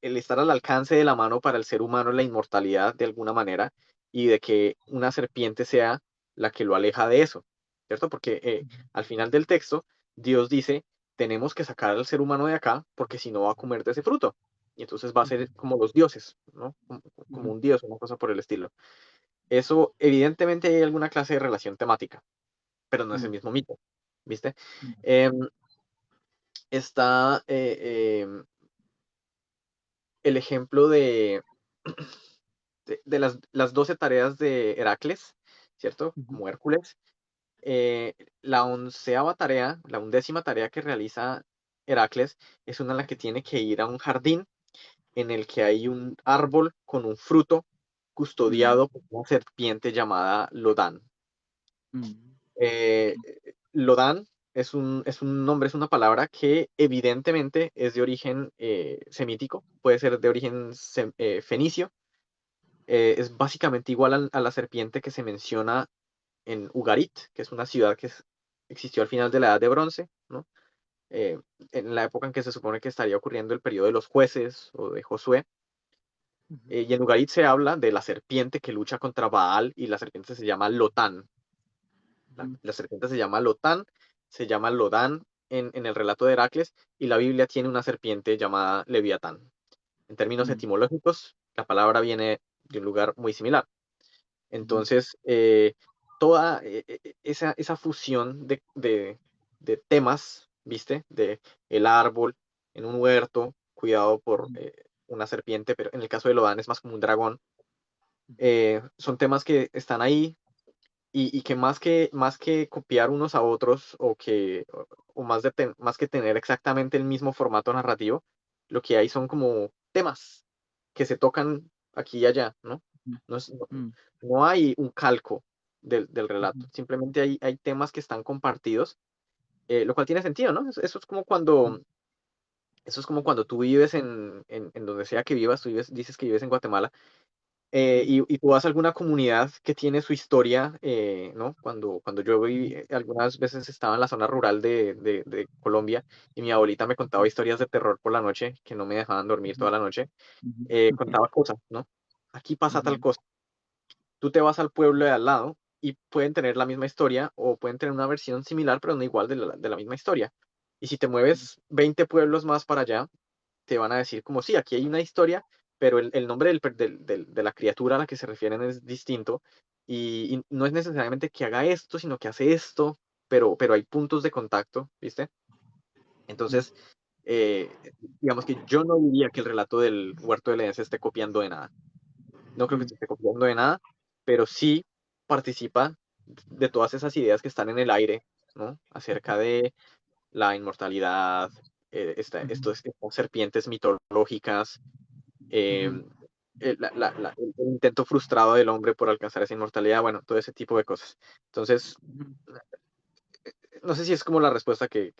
el estar al alcance de la mano para el ser humano, la inmortalidad de alguna manera, y de que una serpiente sea la que lo aleja de eso, ¿cierto? Porque al final del texto, Dios dice, tenemos que sacar al ser humano de acá, porque si no va a comer de ese fruto. Y entonces va a ujú, ser como los dioses, ¿no? Como ujú, un dios, una cosa por el estilo. Eso, evidentemente, hay alguna clase de relación temática, pero no es el mm, mismo mito, ¿viste? mm, Em, está el ejemplo de las 12 tareas de Heracles, ¿cierto? ujú, Como Hércules. La onceava tarea, la undécima tarea que realiza Heracles es una en la que tiene que ir a un jardín en el que hay un árbol con un fruto mm, custodiado por una serpiente llamada Lodán. mm, Eh, Lodán es un nombre, es una palabra que evidentemente es de origen semítico, puede ser de origen fenicio. Es básicamente igual a la serpiente que se menciona en Ugarit, que es una ciudad que existió al final de la Edad de Bronce, ¿no? Eh, en la época en que se supone que estaría ocurriendo el periodo de los jueces o de Josué. ujú, Y en Ugarit se habla de la serpiente que lucha contra Baal y la serpiente se llama Lotán. ujú, La serpiente se llama Lotán, se llama Lodán en el relato de Heracles, y la Biblia tiene una serpiente llamada Leviatán. En términos mm, etimológicos, la palabra viene de un lugar muy similar. ujú, Entonces, toda esa fusión de temas, ¿viste? De el árbol en un huerto, cuidado por ujú, una serpiente, pero en el caso de Lodán es más como un dragón. ujú, Son temas que están ahí y que más que copiar unos a otros o más, más que tener exactamente el mismo formato narrativo, lo que hay son como temas que se tocan aquí y allá, ¿no? No, mm, no hay un calco del ujú, relato, simplemente hay temas que están compartidos, lo cual tiene sentido, ¿no? mm, Eso es como cuando tú vives en donde sea que vivas, dices que vives en Guatemala, ujú, y tú vas a alguna comunidad que tiene su historia, ¿no? Cuando yo ujú, algunas veces estaba en la zona rural de Colombia y mi abuelita me contaba historias de terror por la noche que no me dejaban dormir ujú, toda la noche, ujú, contaba cosas, ¿no? Aquí pasa tal ujú, cosa. Tú te vas al pueblo de al lado y pueden tener la misma historia o pueden tener una versión similar, pero no igual de la misma historia. Y si te mueves 20 pueblos más para allá, te van a decir como, sí, aquí hay una historia, pero el nombre de la criatura a la que se refieren es distinto y no es necesariamente que haga esto, sino que hace esto, pero hay puntos de contacto, ¿viste? ujú, Entonces, digamos que yo no diría que el relato del huerto del Edén se esté copiando de nada. No creo que Mm, se esté copiando de nada, pero sí participa de todas esas ideas que están en el aire, ¿no? Acerca de la inmortalidad, ujú, estas serpientes mitológicas, eh, ujú. el intento frustrado del hombre por alcanzar esa inmortalidad, bueno, todo ese tipo de cosas. Entonces, Ujú. no sé si es como la respuesta que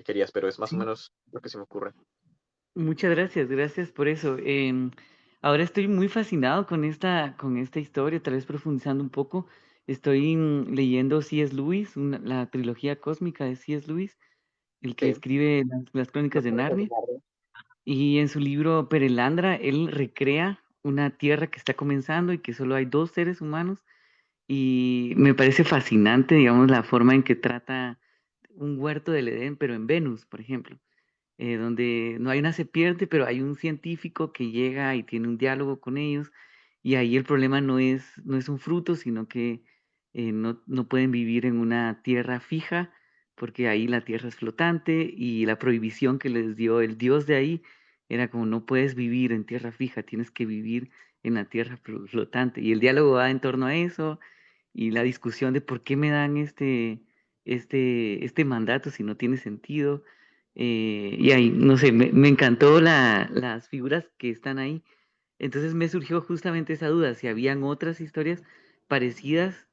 querías, pero es más o Sí, menos lo que se me ocurre. muchas gracias, gracias por eso. Ahora estoy muy fascinado con esta historia, tal vez profundizando un poco. Estoy leyendo C.S. Lewis, la trilogía cósmica de C.S. Lewis, el que Sí, escribe las lo crónicas de puedo Narnia. confirmar. Y en su libro Perelandra, él recrea una tierra que está comenzando y que solo hay dos seres humanos. Y me parece fascinante, digamos, la forma en que trata un huerto del Edén, pero en Venus, por ejemplo, donde no hay una serpiente, pero hay un científico que llega y tiene un diálogo con ellos. Y ahí el problema no es un fruto, sino que no pueden vivir en una tierra fija, porque ahí la tierra es flotante y la prohibición que les dio el dios de ahí era como no puedes vivir en tierra fija, tienes que vivir en la tierra flotante. Y el diálogo va en torno a eso y la discusión de por qué me dan este mandato si no tiene sentido. Y ahí, no sé, me encantó las figuras que están ahí. Entonces me surgió justamente esa duda, si habían otras historias parecidas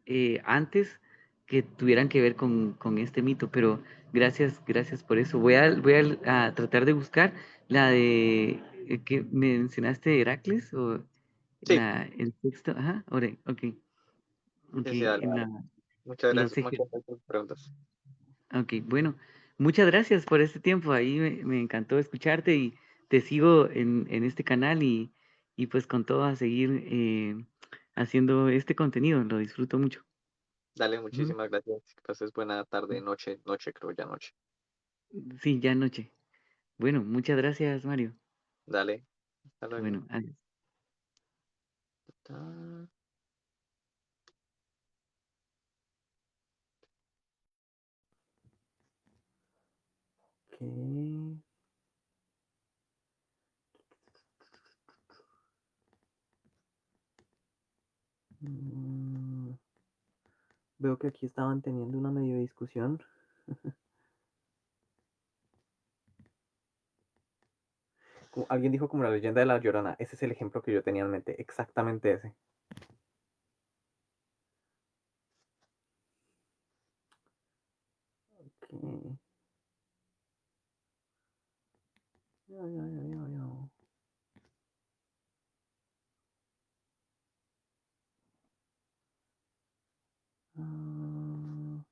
antes que tuvieran que ver con este mito, pero gracias, gracias por eso. A tratar de buscar la de que mencionaste, Heracles, o Sí, el texto, ajá, ok, ok, sí, sí, dale, en dale. los Muchas ejes. gracias por tus preguntas. Ok, bueno, muchas gracias por este tiempo. Ahí me encantó escucharte y te sigo en este canal y pues con todo a seguir haciendo este contenido. Lo disfruto mucho. Dale, Ujú. muchísimas gracias. Que pases buena tarde, noche, creo ya noche. Sí, ya anoche. Bueno, muchas gracias, Mario. Dale, hasta luego. Bueno, adiós. Ta- Ok. Mm, Veo que aquí estaban teniendo una medio discusión. Alguien dijo como la leyenda de la Llorona. Ese es el ejemplo que yo tenía en mente. Exactamente ese. Ok. Yo, yo, yo, yo, yo. Ah,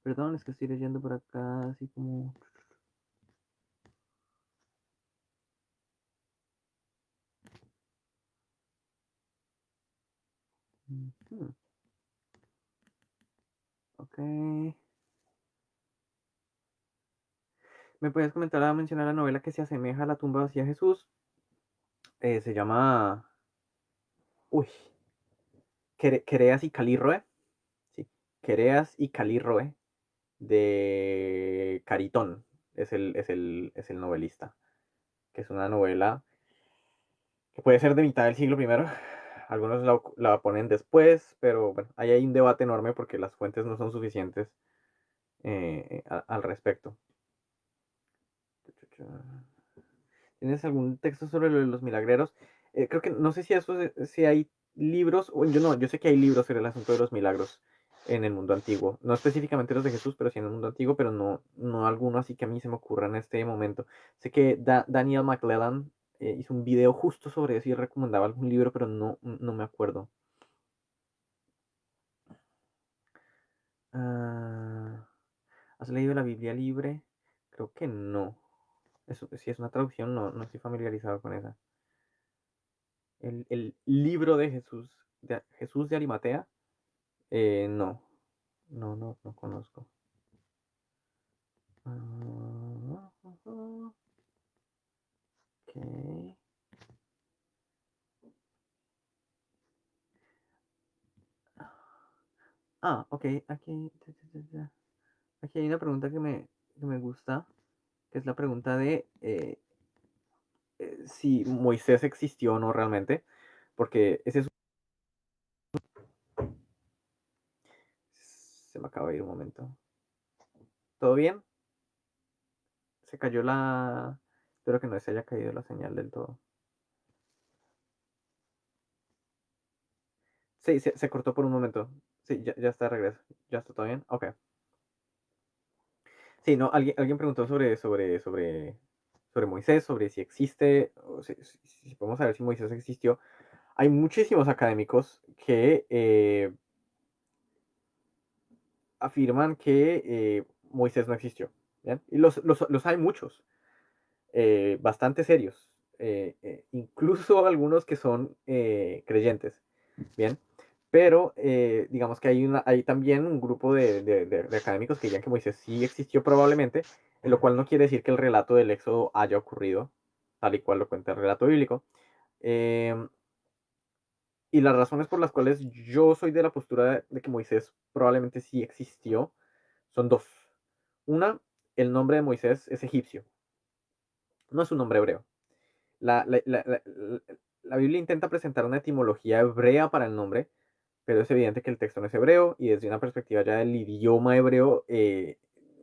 perdón, es que estoy leyendo por acá así como... Ujú. Ok. ¿Me puedes comentar a mencionar la novela que se asemeja a La tumba vacía de Jesús? Se llama... Uy, Quereas y Calirroe. Sí, Quereas y Calirroe de Caritón. Es el novelista. Que es una novela que puede ser de mitad del siglo primero. Algunos la ponen después, pero bueno, ahí hay un debate enorme porque las fuentes no son suficientes al respecto. ¿Tienes algún texto sobre lo de los milagreros? Creo que no sé si hay libros, o yo no, yo sé que hay libros sobre el asunto de los milagros en el mundo antiguo. No específicamente los de Jesús, pero sí en el mundo antiguo, pero no alguno así que a mí se me ocurra en este momento. Sé que Daniel McClellan hizo un video justo sobre eso y recomendaba algún libro, pero no me acuerdo. Ah, ¿has leído la Biblia libre? Creo que no. Si es una traducción, no estoy familiarizado con esa. El libro de Jesús de Arimatea, no, no conozco. Ah, ok. Ok, aquí hay una pregunta que me gusta. que es la pregunta de si Moisés existió o no realmente, porque ese es... Se me acaba de ir un momento. ¿Todo bien? Se cayó la... Espero que no se haya caído la señal del todo. Sí, se cortó por un momento. Sí, ya está de regreso. ¿Ya está todo bien? Ok. Sí, no, alguien preguntó sobre Moisés, sobre si existe, o si podemos saber si Moisés existió. Hay muchísimos académicos que afirman que Moisés no existió. ¿Bien? Y los hay muchos, bastante serios. Incluso algunos que son creyentes. Bien. Pero digamos que hay también un grupo de académicos que dirían que Moisés sí existió probablemente, lo cual no quiere decir que el relato del Éxodo haya ocurrido, tal y cual lo cuenta el relato bíblico. Eh, y las razones por las cuales yo soy de la postura de que Moisés probablemente sí existió son dos. Una, el nombre de Moisés es egipcio, no es un nombre hebreo. La Biblia intenta presentar una etimología hebrea para el nombre, pero es evidente que el texto no es hebreo y desde una perspectiva ya del idioma hebreo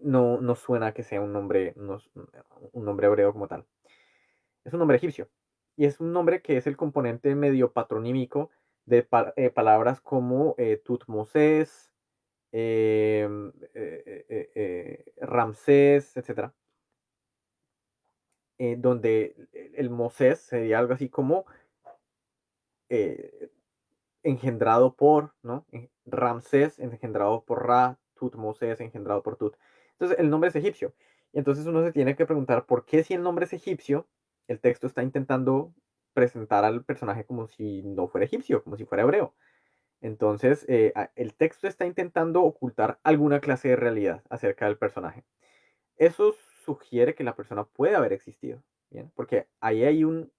no suena que sea un nombre, un nombre hebreo como tal. Es un nombre egipcio y es un nombre que es el componente medio patronímico de palabras como Tutmosés, Ramsés, etcétera, donde el Mosés sería algo así como eh, engendrado por, ¿no? Ramsés engendrado por Ra, Tutmosés engendrado por Tut. Entonces el nombre es egipcio. Y entonces uno se tiene que preguntar por qué si el nombre es egipcio, el texto está intentando presentar al personaje como si no fuera egipcio, como si fuera hebreo. Entonces el texto está intentando ocultar alguna clase de realidad acerca del personaje. Eso sugiere que la persona puede haber existido, ¿bien? Porque ahí hay un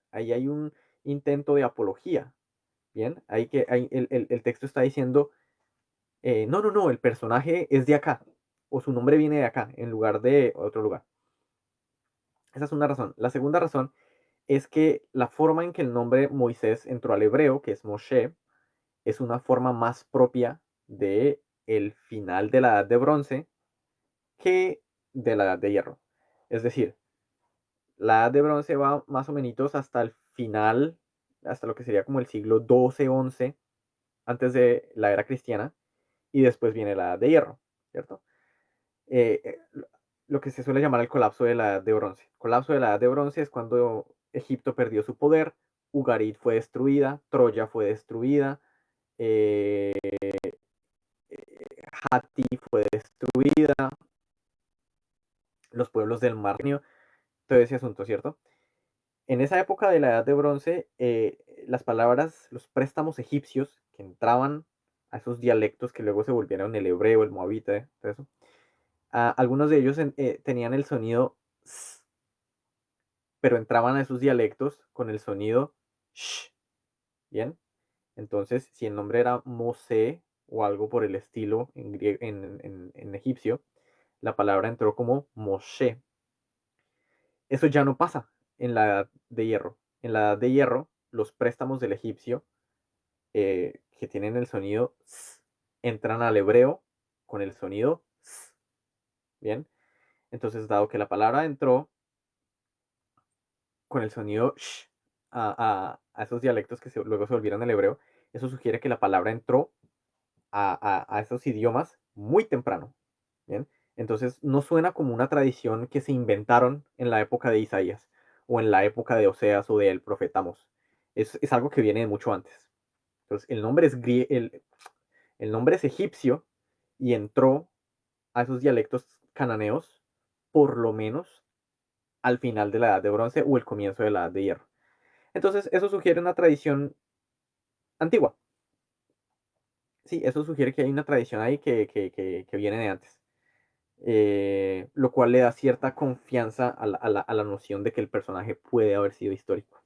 intento de apología. Bien, el texto está diciendo, no, el personaje es de acá, o su nombre viene de acá, en lugar de otro lugar. Esa es una razón. La segunda razón es que la forma en que el nombre Moisés entró al hebreo, que es Moshe, es una forma más propia de el final de la Edad de Bronce que de la Edad de Hierro. Es decir, la Edad de Bronce va más o menos hasta el final, hasta lo que sería como el siglo XII-XI, antes de la era cristiana, y después viene la Edad de Hierro, ¿cierto? Lo que se suele llamar el colapso de la Edad de Bronce. El colapso de la Edad de Bronce es cuando Egipto perdió su poder, Ugarit fue destruida, Troya fue destruida, eh, Hatti fue destruida, los pueblos del Mar, todo ese asunto, ¿cierto? En esa época de la Edad de Bronce, las palabras, los préstamos egipcios que entraban a esos dialectos que luego se volvieron el hebreo, el moabita, todo eso, algunos de ellos tenían el sonido s, pero entraban a esos dialectos con el sonido sh. Bien, entonces si el nombre era Mosé o algo por el estilo en egipcio, la palabra entró como Moshe. Eso ya no pasa en la Edad de Hierro. En la Edad de Hierro, los préstamos del egipcio que tienen el sonido s, entran al hebreo con el sonido s. Bien, entonces dado que la palabra entró con el sonido sh a esos dialectos que luego se volvieron el hebreo, eso sugiere que la palabra entró a esos idiomas muy temprano. ¿Bien? Entonces no suena como una tradición que se inventaron en la época de Isaías o en la época de Oseas o del profeta Amos. Es algo que viene de mucho antes. Entonces el nombre es egipcio y entró a esos dialectos cananeos por lo menos al final de la Edad de Bronce o el comienzo de la Edad de Hierro. Entonces, eso sugiere una tradición antigua. Sí, eso sugiere que hay una tradición ahí que viene de antes. Lo cual le da cierta confianza a la noción de que el personaje puede haber sido histórico.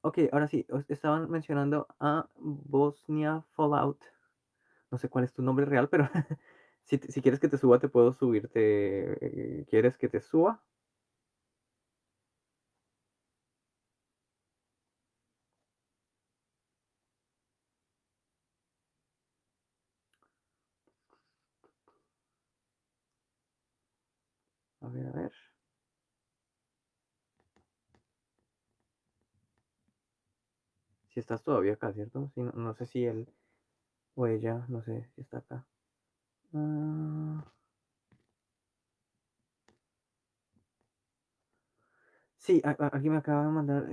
Ok, ahora sí, estaban mencionando a Bosnia Fallout. No sé cuál es tu nombre real, pero si quieres que te suba, te puedo subirte. ¿Quieres que te suba? A ver, a ver. Si estás todavía acá, ¿cierto? Sí, no sé si él o ella, no sé si está acá. Ah, sí, aquí me acaba de mandar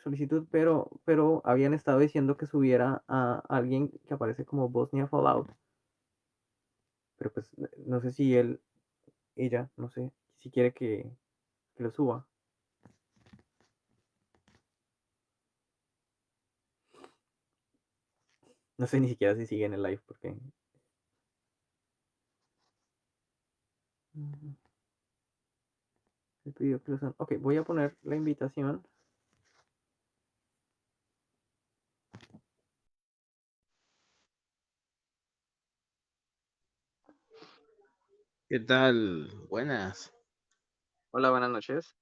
solicitud, pero habían estado diciendo que subiera a alguien que aparece como Bosnia Fallout. Pero pues no sé si él, ella, no sé, si quiere que lo suba. No sé ni siquiera si sigue en el live porque... El pidió que lo son. Ok, voy a poner la invitación. ¿Qué tal? Buenas. Hola, buenas noches.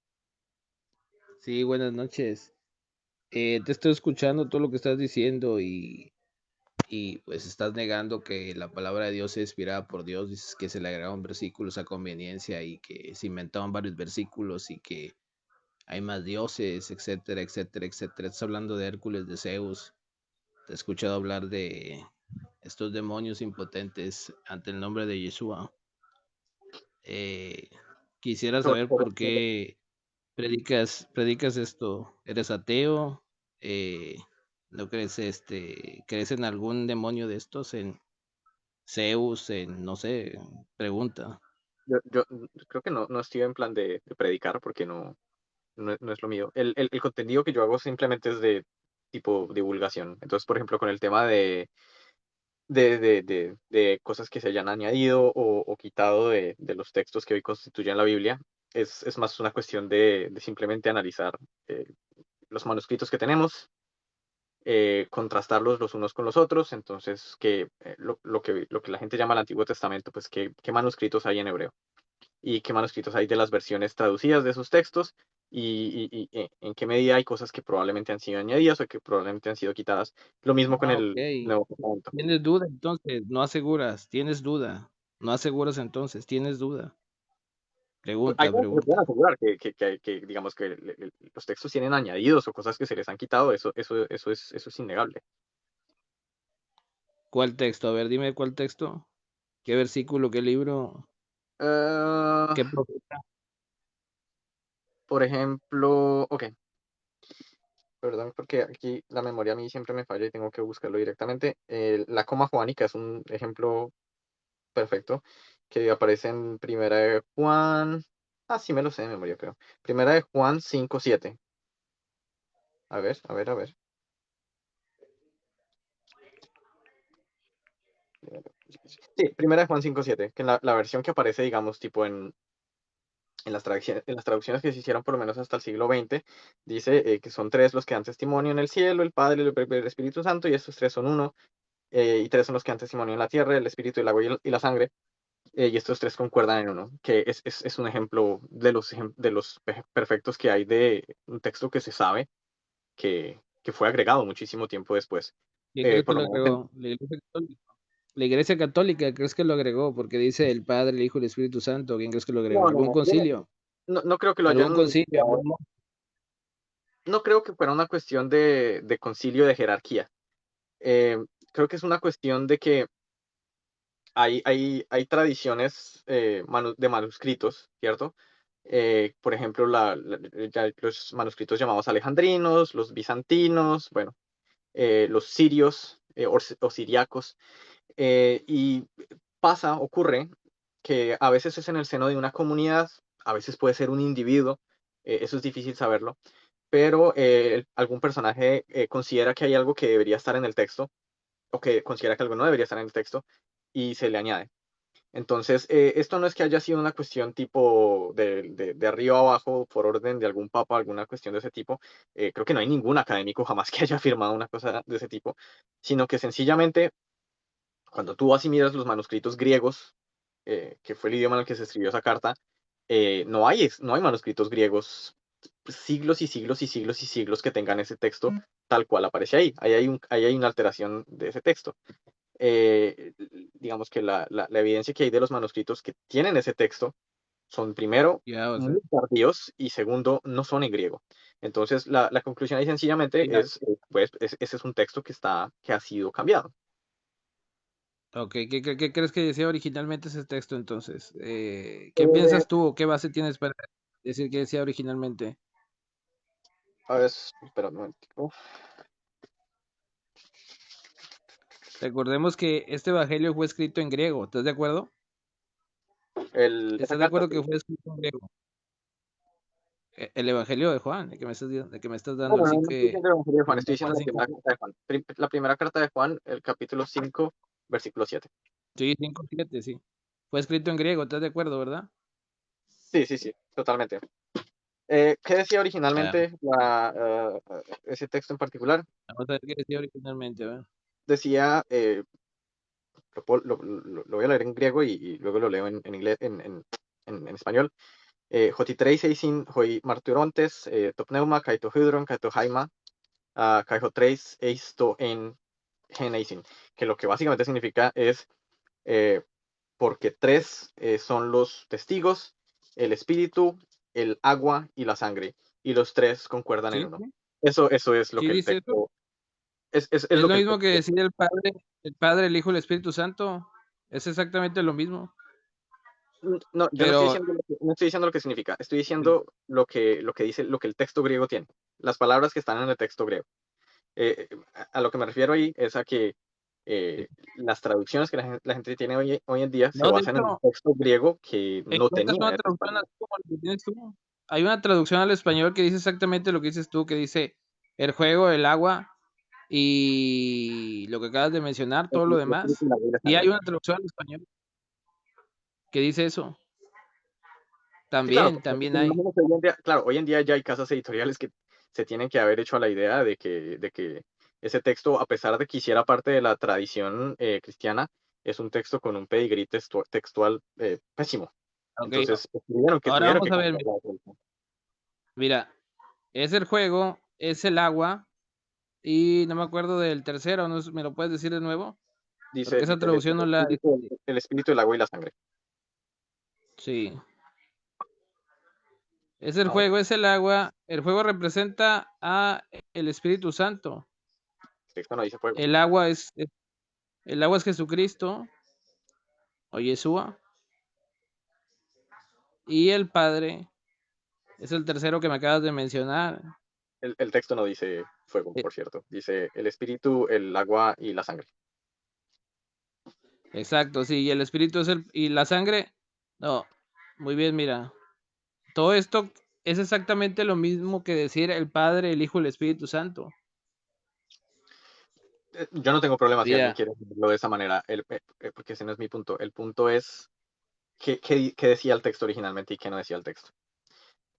Sí, buenas noches. Te estoy escuchando todo lo que estás diciendo y pues estás negando que la palabra de Dios es inspirada por Dios. Dices que se le agregaron versículos a conveniencia y que se inventaron varios versículos y que hay más dioses, etcétera, etcétera, etcétera. Estás hablando de Hércules, de Zeus. Te he escuchado hablar de estos demonios impotentes ante el nombre de Yeshua. Eh, Quisiera saber Sobre- por qué predicas esto. ¿Eres ateo? Eh, ¿No crees, crees en algún demonio de estos? ¿En Zeus? En, no sé, pregunta. yo creo que no estoy en plan de predicar porque no es lo mío. El contenido que yo hago simplemente es de tipo divulgación. Entonces, por ejemplo, con el tema de cosas que se hayan añadido o quitado de los textos que hoy constituyen la Biblia, es más una cuestión de simplemente analizar eh, los manuscritos que tenemos, contrastarlos los unos con los otros. Entonces, lo que la gente llama el Antiguo Testamento, pues qué manuscritos hay en hebreo y qué manuscritos hay de las versiones traducidas de esos textos y en qué medida hay cosas que probablemente han sido añadidas o que probablemente han sido quitadas. Lo mismo con Ah, ok. el Nuevo Testamento. ¿Tienes duda entonces? No aseguras, tienes duda. No aseguras entonces, tienes duda. Pues, hay Pregunta, cosas que se pueden pregunta. asegurar que, digamos que los textos tienen añadidos o cosas que se les han quitado, eso es innegable. ¿Cuál texto? A ver, dime cuál texto. ¿Qué versículo? ¿Qué libro? Ah, ¿Qué profeta? por ejemplo, ok, perdón, porque aquí la memoria a mí siempre me falla y tengo que buscarlo directamente. La coma juanica es un ejemplo perfecto que aparece en Primera de Juan. Ah, sí, me lo sé de memoria, creo. Primera de Juan 5:7. A ver, a ver, a ver. Sí, Primera de Juan 5:7, que la versión que aparece, digamos, tipo en las traducciones que se hicieron por lo menos hasta el siglo XX, dice que son tres los que dan testimonio en el cielo, el Padre, el Espíritu Santo, y estos tres son uno, y tres son los que dan testimonio en la tierra, el Espíritu, el agua y la sangre, y estos tres concuerdan en uno, que es un ejemplo de los perfectos que hay de un texto que se sabe que fue agregado muchísimo tiempo después. ¿Quién crees que Por lo lo menos agregó? La Iglesia Católica. La Iglesia Católica, ¿crees que lo agregó? Porque dice el Padre, el Hijo y el Espíritu Santo. ¿Quién crees que lo agregó? no, no, ¿Algún no, yo concilio? no creo que lo ¿Algún hayan concilio? no creo que fuera una cuestión de concilio de jerarquía. Eh, Creo que es una cuestión de que hay tradiciones de manuscritos, ¿cierto? Por ejemplo, ya los manuscritos llamados alejandrinos, los bizantinos, bueno, los sirios o siriacos. Y ocurre que a veces es en el seno de una comunidad, a veces puede ser un individuo, eso es difícil saberlo, pero algún personaje considera que hay algo que debería estar en el texto o que considera que algo no debería estar en el texto y se le añade. Entonces, esto no es que haya sido una cuestión tipo de arriba a abajo por orden de algún papa, alguna cuestión de ese tipo. Creo que no hay ningún académico jamás que haya firmado una cosa de ese tipo, sino que sencillamente cuando tú vas y miras los manuscritos griegos, que fue el idioma en el que se escribió esa carta, no hay manuscritos griegos siglos y siglos y siglos y siglos que tengan ese texto tal cual aparece ahí. Ahí hay una alteración de ese texto. Digamos que la evidencia que hay de los manuscritos que tienen ese texto son, primero, Ya, o sea, muy tardíos y segundo, no son en griego. Entonces, la conclusión ahí sencillamente ya. pues, ese es un texto que ha sido cambiado. Ok, ¿qué crees que decía originalmente ese texto entonces? ¿Qué Eh, piensas tú o qué base tienes para decir que decía originalmente? a ver, espera un momentico. Recordemos que este evangelio fue escrito en griego, ¿estás de acuerdo? Esa ¿Estás de carta, acuerdo sí. que fue escrito en griego? El evangelio de Juan, el que me estás No, dando, no, así no estoy que diciendo el Evangelio de Juan, estoy primero diciendo Juan la 5. primera carta de Juan. La primera carta de Juan, el capítulo 5, versículo 7. Sí, 5:7, sí. Fue escrito en griego, ¿estás de acuerdo, verdad? Sí, sí, sí, totalmente. ¿Qué decía Ah, originalmente ese texto en particular? vamos a ver qué decía originalmente, ¿verdad? Decía, lo voy a leer en griego y luego lo leo en inglés, en español. Hotitreis eisin hoi marturontes, topneuma, kaito hydron, kaito haima, kaiho treis eisto en geneisin. Que lo que básicamente significa es porque tres son los testigos, el espíritu, el agua y la sangre, y los tres concuerdan en Sí, uno. sí, Eso es lo sí que el dice eso. texto, es Es lo lo que el mismo que texto. decía el Padre, el Hijo y el Espíritu Santo. Es exactamente lo mismo. No, yo Pero, no estoy diciendo lo que significa, estoy sí, diciendo lo que dice, lo que el texto griego tiene, las palabras que están en el texto griego. A lo que me refiero ahí es a que sí. las traducciones que la gente tiene hoy en día se No, de basan en un hecho, texto griego que no encuentras tenía una esa traducción palabra. así como la que tienes tú. Hay una traducción al español que dice exactamente lo que dices tú, que dice el juego, el agua y lo que acabas de mencionar, todo lo El espíritu demás. y la vida y la Y hay sangre. una traducción al español que dice eso. Sí, claro, También pero hay. imagínate hoy en día, claro, hoy en día ya hay casas editoriales que se tienen que haber hecho a la idea de que ese texto, a pesar de que hiciera parte de la tradición cristiana, es un texto con un pedigrí textual pésimo. Ok, Entonces, ahora tuvieron vamos que a ver, cambiar la traducción. mira, es el juego, es el agua y no me acuerdo del tercero, ¿no? ¿Me lo puedes decir de nuevo? Dice Porque esa traducción no la... el espíritu, el agua y la sangre. Sí. Es el Ahora, juego, es el agua. El juego representa a el Espíritu Santo. el texto no dice fuego. El el agua es Jesucristo o Yeshua. Y el Padre es el tercero que me acabas de mencionar. El texto no dice fuego, Eh, por cierto. Dice el espíritu, el agua y la sangre. Exacto, sí. Y el Espíritu es y la sangre. No, muy bien, mira. Todo esto es exactamente lo mismo que decir el Padre, el Hijo y el Espíritu Santo. Yo no tengo problema si alguien Mira, quiere decirlo de esa manera, porque ese no es mi punto. El punto es qué decía el texto originalmente y qué no decía el texto.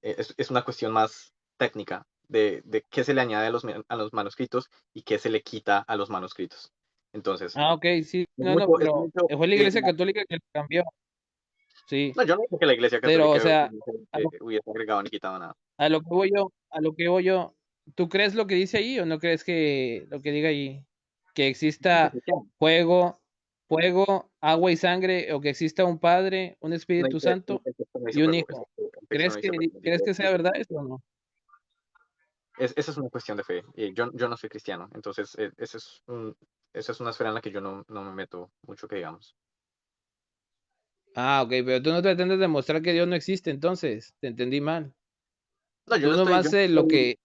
Es una cuestión más técnica de qué se le añade a los manuscritos y qué se le quita a los manuscritos. Entonces, ok, sí, no, es pero mucho fue la Iglesia Católica que lo cambió. Sí, no, yo no dije que la Iglesia pero, o Católica sea, hubiese agregado ni quitado nada. a lo que voy yo, ¿tú crees lo que dice ahí o no crees que lo que diga ahí? Que exista fuego, agua y sangre, o que exista un Padre, un No Espíritu dice- Santo el texto no dice y un fuego, Hijo. el texto no dice fuego, ¿Crees que sea verdad esto o no? esa es una cuestión de fe. Yo no soy cristiano, entonces esa es una esfera en la que yo no me meto mucho, que digamos. Ah, ok, pero tú no pretendes demostrar que Dios no existe, entonces, te entendí mal. No, Tú nomás lo que...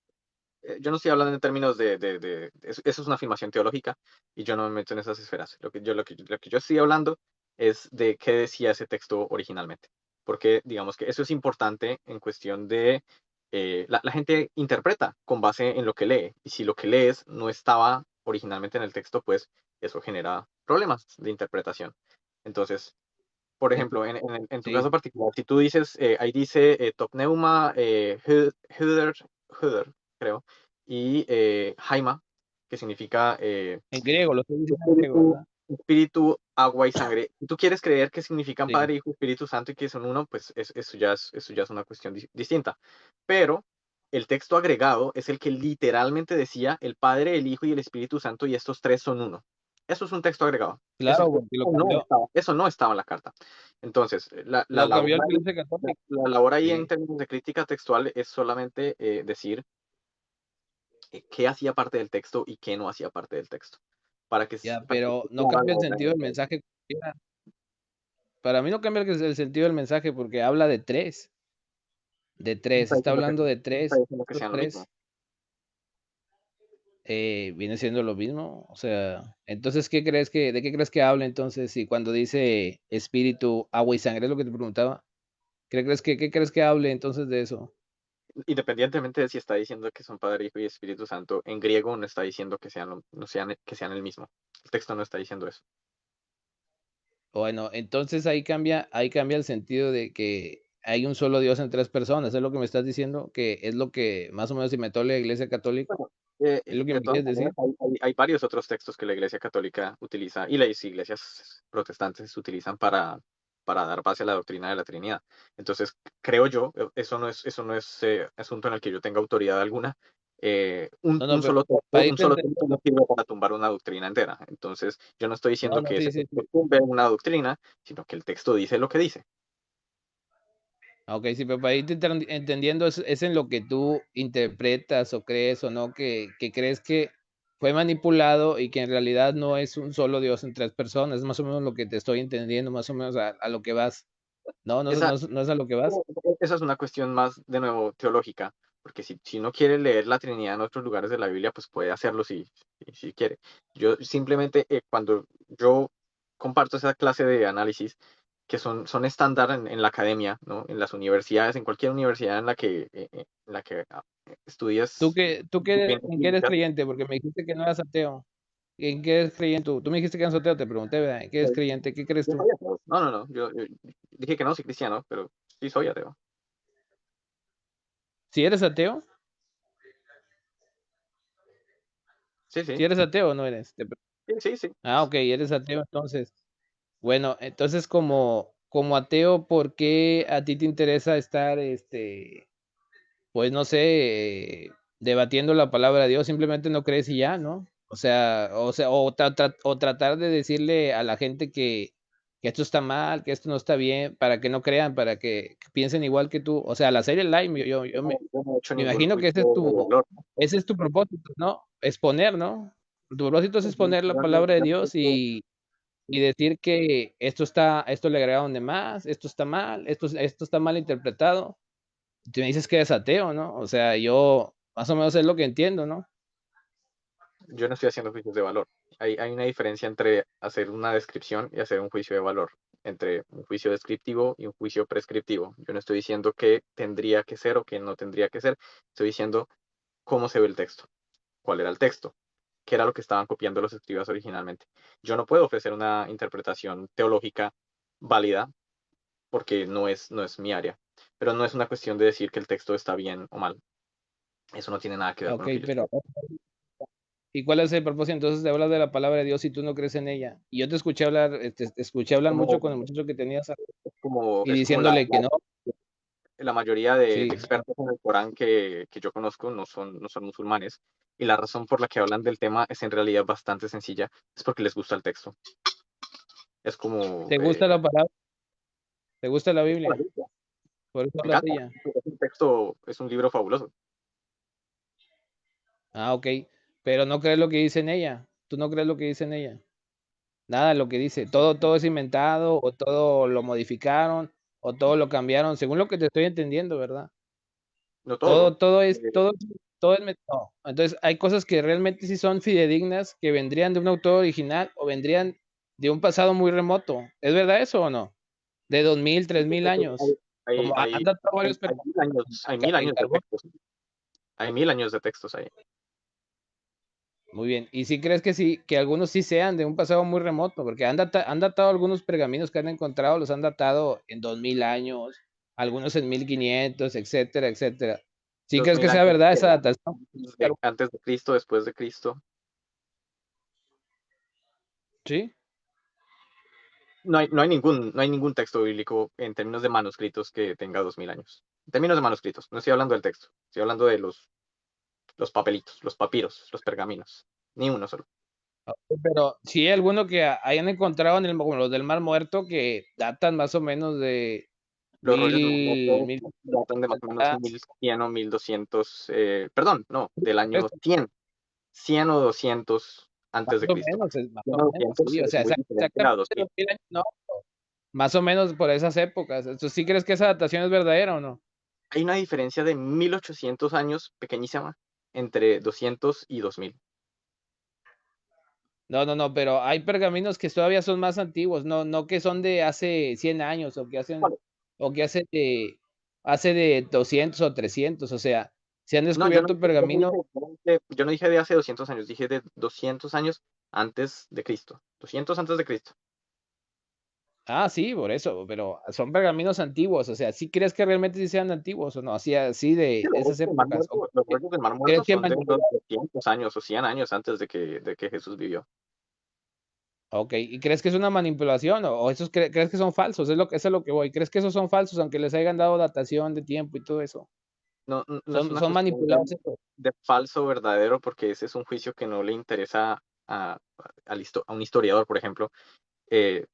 yo no estoy hablando en términos eso es una afirmación teológica y yo no me meto en esas esferas. Lo que yo estoy hablando es de qué decía ese texto originalmente. Porque digamos que eso es importante en cuestión de la gente interpreta con base en lo que lee. Y si lo que lees no estaba originalmente en el texto, pues eso genera problemas de interpretación. Entonces, Por ejemplo, en tu Sí, caso particular, si tú dices, ahí dice Topneuma, Hüder, creo, y Haima, que significa en griego, lo estoy diciendo en griego, espíritu, ¿verdad? espíritu, agua y sangre. Si tú quieres creer que significan Sí, Padre, Hijo, Espíritu Santo y que son uno, pues eso ya es una cuestión distinta. Pero el texto agregado es el que literalmente decía el Padre, el Hijo y el Espíritu Santo y estos tres son uno. Eso es un texto agregado. Eso, claro, porque eso no estaba en la carta. Entonces, lo cambió la Iglesia Católica. la labor ahí en Sí, términos de crítica textual es solamente decir qué hacía parte del texto y qué no hacía parte del texto. Para que, ya, para que pero se no haga cambia la el obra sentido del entera. mensaje. Para mí no cambia el sentido del mensaje porque habla de tres. De No tres, está está diciendo que, hablando de no está tres. diciendo que Estos sean lo mismo. tres viene siendo lo mismo. O sea, entonces, ¿de qué crees que habla entonces? Si cuando dice espíritu, agua y sangre, es lo que te preguntaba. ¿Qué crees que hable entonces de eso? Independientemente de si está diciendo que son Padre, Hijo y Espíritu Santo, en griego no está diciendo que que sean el mismo. El texto no está diciendo eso. Bueno, entonces ahí cambia el sentido de que hay un solo Dios en tres personas. ¿Es lo que me estás diciendo? Que es lo que más o menos inventó la Iglesia Católica. Bueno, ¿Es lo que de me todas quieres decir? maneras, hay varios otros textos que la Iglesia Católica utiliza y las iglesias protestantes utilizan para dar base a la doctrina de la Trinidad. Entonces, creo yo, eso no es asunto en el que yo tenga autoridad alguna. No, no, pero para Un irte solo ente- texto no sirve para tumbar una doctrina entera. Entonces, yo no estoy No, diciendo no, que ese sí, sí, texto sí. tumbe una doctrina, sino que el texto dice lo que dice. Ok, sí, pero para irte entendiendo es en lo que tú interpretas o crees o no, que crees que fue manipulado y que en realidad no es un solo Dios en tres personas. Es más o menos lo que te estoy entendiendo, más o menos a lo que vas. No, no, Esa, no es a lo que vas. Esa es una cuestión más, de nuevo, teológica, porque si no quiere leer la Trinidad en otros lugares de la Biblia, pues puede hacerlo si quiere. Yo simplemente, cuando yo comparto esa clase de análisis, que son estándar en la academia, ¿no? En las universidades, en cualquier universidad en la que estudias ¿En qué eres creyente? Porque me dijiste que no eras ateo. ¿En qué eres creyente tú? Tú me dijiste que eras ateo, te pregunté, ¿verdad? ¿En qué eres creyente? ¿Qué crees yo tú? soy ateo. No, yo dije que no soy cristiano, pero sí soy ateo. ¿Si eres ateo? Sí, sí, ¿Si eres ateo o no eres? sí. Ah, ok, eres ateo entonces. Bueno, entonces como ateo, ¿por qué a ti te interesa estar, pues no sé, debatiendo la palabra de Dios? Simplemente no crees y ya, ¿no? O tratar de decirle a la gente que esto está mal, que esto no está bien, para que no crean, para que piensen igual que tú. O sea, al hacer el live, Yo no he hecho me ningún imagino que juicio de valor. ese es tu propósito, ¿no? Exponer, ¿no? Tu propósito es Yo exponer la palabra de Dios y decir que esto le agregaron de más, esto está mal, esto está mal interpretado. Tú me dices que eres ateo, ¿no? O sea, yo más o menos es lo que entiendo, ¿no? yo no estoy haciendo juicios de valor. Hay una diferencia entre hacer una descripción y hacer un juicio de valor, entre un juicio descriptivo y un juicio prescriptivo. Yo no estoy diciendo qué tendría que ser o qué no tendría que ser, estoy diciendo cómo se ve el texto, cuál era el texto, qué era lo que estaban copiando los escribas originalmente. Yo no puedo ofrecer una interpretación teológica válida porque no es mi área, pero no es una cuestión de decir que el texto está bien o mal. Eso no tiene nada que ver con Ok, lo que yo estoy. pero ¿y cuál es el propósito? Entonces de hablar de la palabra de Dios y tú no crees en ella. Y yo te escuché hablar, te escuché hablar mucho Como, con el muchacho que tenías y es como diciéndole que no. la mayoría de Sí, expertos en el Corán que yo conozco no son musulmanes. Y la razón por la que hablan del tema es en realidad bastante sencilla. Es porque les gusta el texto. Es como... ¿te gusta la palabra? ¿Te gusta la Biblia? me Por eso hablas de encanta. ella. Es un texto, es un libro fabuloso. Ah, ok. Pero no crees lo que dice en ella. Tú no crees lo que dice en ella. Nada de lo que dice. Todo es inventado, o todo lo modificaron, o todo lo cambiaron, según lo que te estoy entendiendo, ¿verdad? No todo. Todo, todo es, Eh, todo, todo es no. Entonces, hay cosas que realmente sí son fidedignas, que vendrían de un autor original o vendrían de un pasado muy remoto. ¿Es verdad eso o no? De 2000, 3000 años. Como han tratado varios hay en mil años de carbón. textos. Hay 1000 años de textos ahí. Muy bien. ¿Y si crees que sí, que algunos sí sean de un pasado muy remoto? Porque han datado algunos pergaminos que han encontrado, los han datado en 2000 años, algunos en 1500, etcétera, etcétera. ¿Sí Dos crees que mil sea años verdad esa datación? antes de Cristo, después de Cristo. Sí. No hay ningún texto bíblico en términos de manuscritos que tenga 2000 años. En términos de manuscritos, no estoy hablando del texto, estoy hablando de los papelitos, los papiros, los pergaminos. Ni uno solo. Pero sí hay alguno que hayan encontrado como los del Mar Muerto que datan más o menos de Los rollos de mil, Mamoto mil, datan de más o menos 1100 o 1200, perdón, no, del año 100 o 200 más antes de o Cristo. menos, más 100 o o menos, 200 sí, o es sea, muy diferente a exactamente 2000. 2000 años, no, más o menos por esas épocas. Entonces, ¿sí crees que esa datación es verdadera o no? Hay una diferencia de 1800 años pequeñísima entre 200 y 2000. No, pero hay pergaminos que todavía son más antiguos, no que son de hace 100 años Vale. o que hace de 200 o 300, o sea, se han No, yo no, descubierto pergaminos. yo no dije de hace 200 años, dije de 200 años antes de Cristo. 200 antes de Cristo. Ah, sí, por eso, pero son pergaminos antiguos, o sea, ¿sí crees que realmente sí sean antiguos o no? Así Sí, de esas épocas. ¿O los rollos del Mar crees Muerto que son de unos 200 años o 100 años antes de que Jesús vivió. Ok, ¿y crees que es una manipulación o esos crees que son falsos? Eso es lo que voy. ¿Crees que esos son falsos aunque les hayan dado datación de tiempo y todo eso? No es una Son cuestión manipulados esos. de falso o verdadero, porque ese es un juicio que no le interesa a un historiador, por ejemplo. Eh,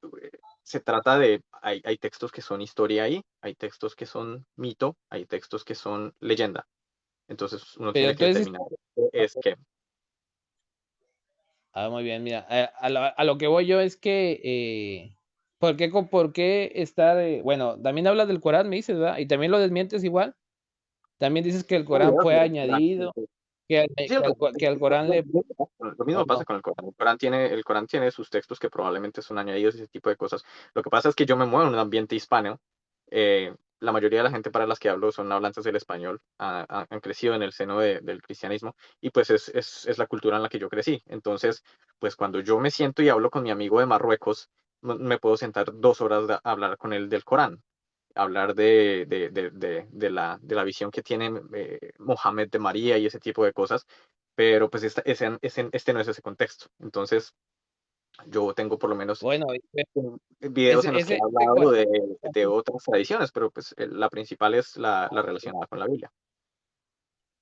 Se trata de, hay textos que son historia ahí, hay textos que son mito, hay textos que son leyenda. Entonces uno Pero tiene que entonces, determinar qué es qué. muy bien, mira, a lo que voy yo es que, por qué está bueno, también hablas del Corán, me dices, ¿verdad? Y también lo desmientes igual. También dices que el Corán fue añadido, Sí, el Corán- que al Corán le... lo mismo o pasa no. con el Corán. El Corán tiene sus textos que probablemente son añadidos y ese tipo de cosas. Lo que pasa es que yo me muevo en un ambiente hispano. La mayoría de la gente para las que hablo son hablantes del español, han crecido en el seno del cristianismo y pues es la cultura en la que yo crecí. Entonces, pues cuando yo me siento y hablo con mi amigo de Marruecos, me puedo sentar 2 horas a hablar con él del Corán, hablar de la visión que tiene Mohammed de María y ese tipo de cosas, pero pues este no es ese contexto. Entonces, yo tengo por lo menos Bueno, videos en los que he ese hablado Corán, de otras tradiciones, pero pues la principal es la relacionada con la Biblia.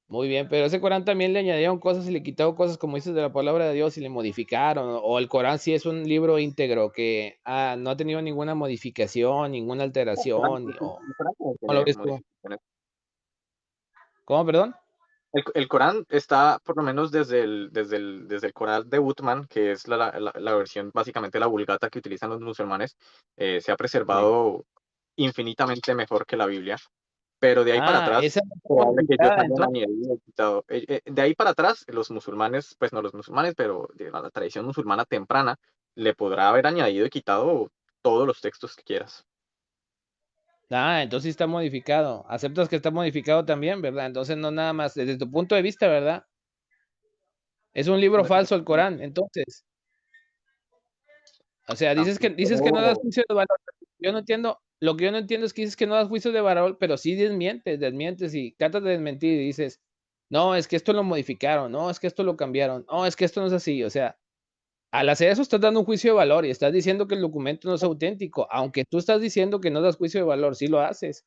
muy bien, pero ese Corán también le añadieron cosas y le quitaron cosas, como dices, de la palabra de Dios y le modificaron, o el Corán sí es un libro íntegro que no ha tenido ninguna modificación, ninguna El Corán, alteración, el Corán también ¿cómo lo tiene ves tú? modificaciones. ¿Cómo, perdón? El Corán está, por lo menos desde el Corán de Uthman, que es la versión, básicamente la Vulgata que utilizan los musulmanes, se ha Sí. preservado infinitamente mejor que la Biblia. Pero de ahí para Esa atrás, no está probable que ellos modificada, hayan entonces. añadido y quitado. De ahí para atrás, los musulmanes, pues no los musulmanes, pero de la tradición musulmana temprana, le podrá haber añadido y quitado todos los textos que quieras. Entonces sí está modificado. Aceptas que está modificado también, ¿verdad? Entonces no nada más, desde tu punto de vista, ¿verdad? Es un libro No, falso el Corán, entonces. O sea, dices que no das tampoco. juicio de valor. Yo no entiendo, lo que yo no entiendo es que dices que no das juicio de valor, pero sí desmientes y tratas de desmentir y dices, no, es que esto lo modificaron, no, es que esto lo cambiaron, no, es que esto no es así. O sea, al hacer eso estás dando un juicio de valor y estás diciendo que el documento no es auténtico, aunque tú estás diciendo que no das juicio de valor, sí lo haces.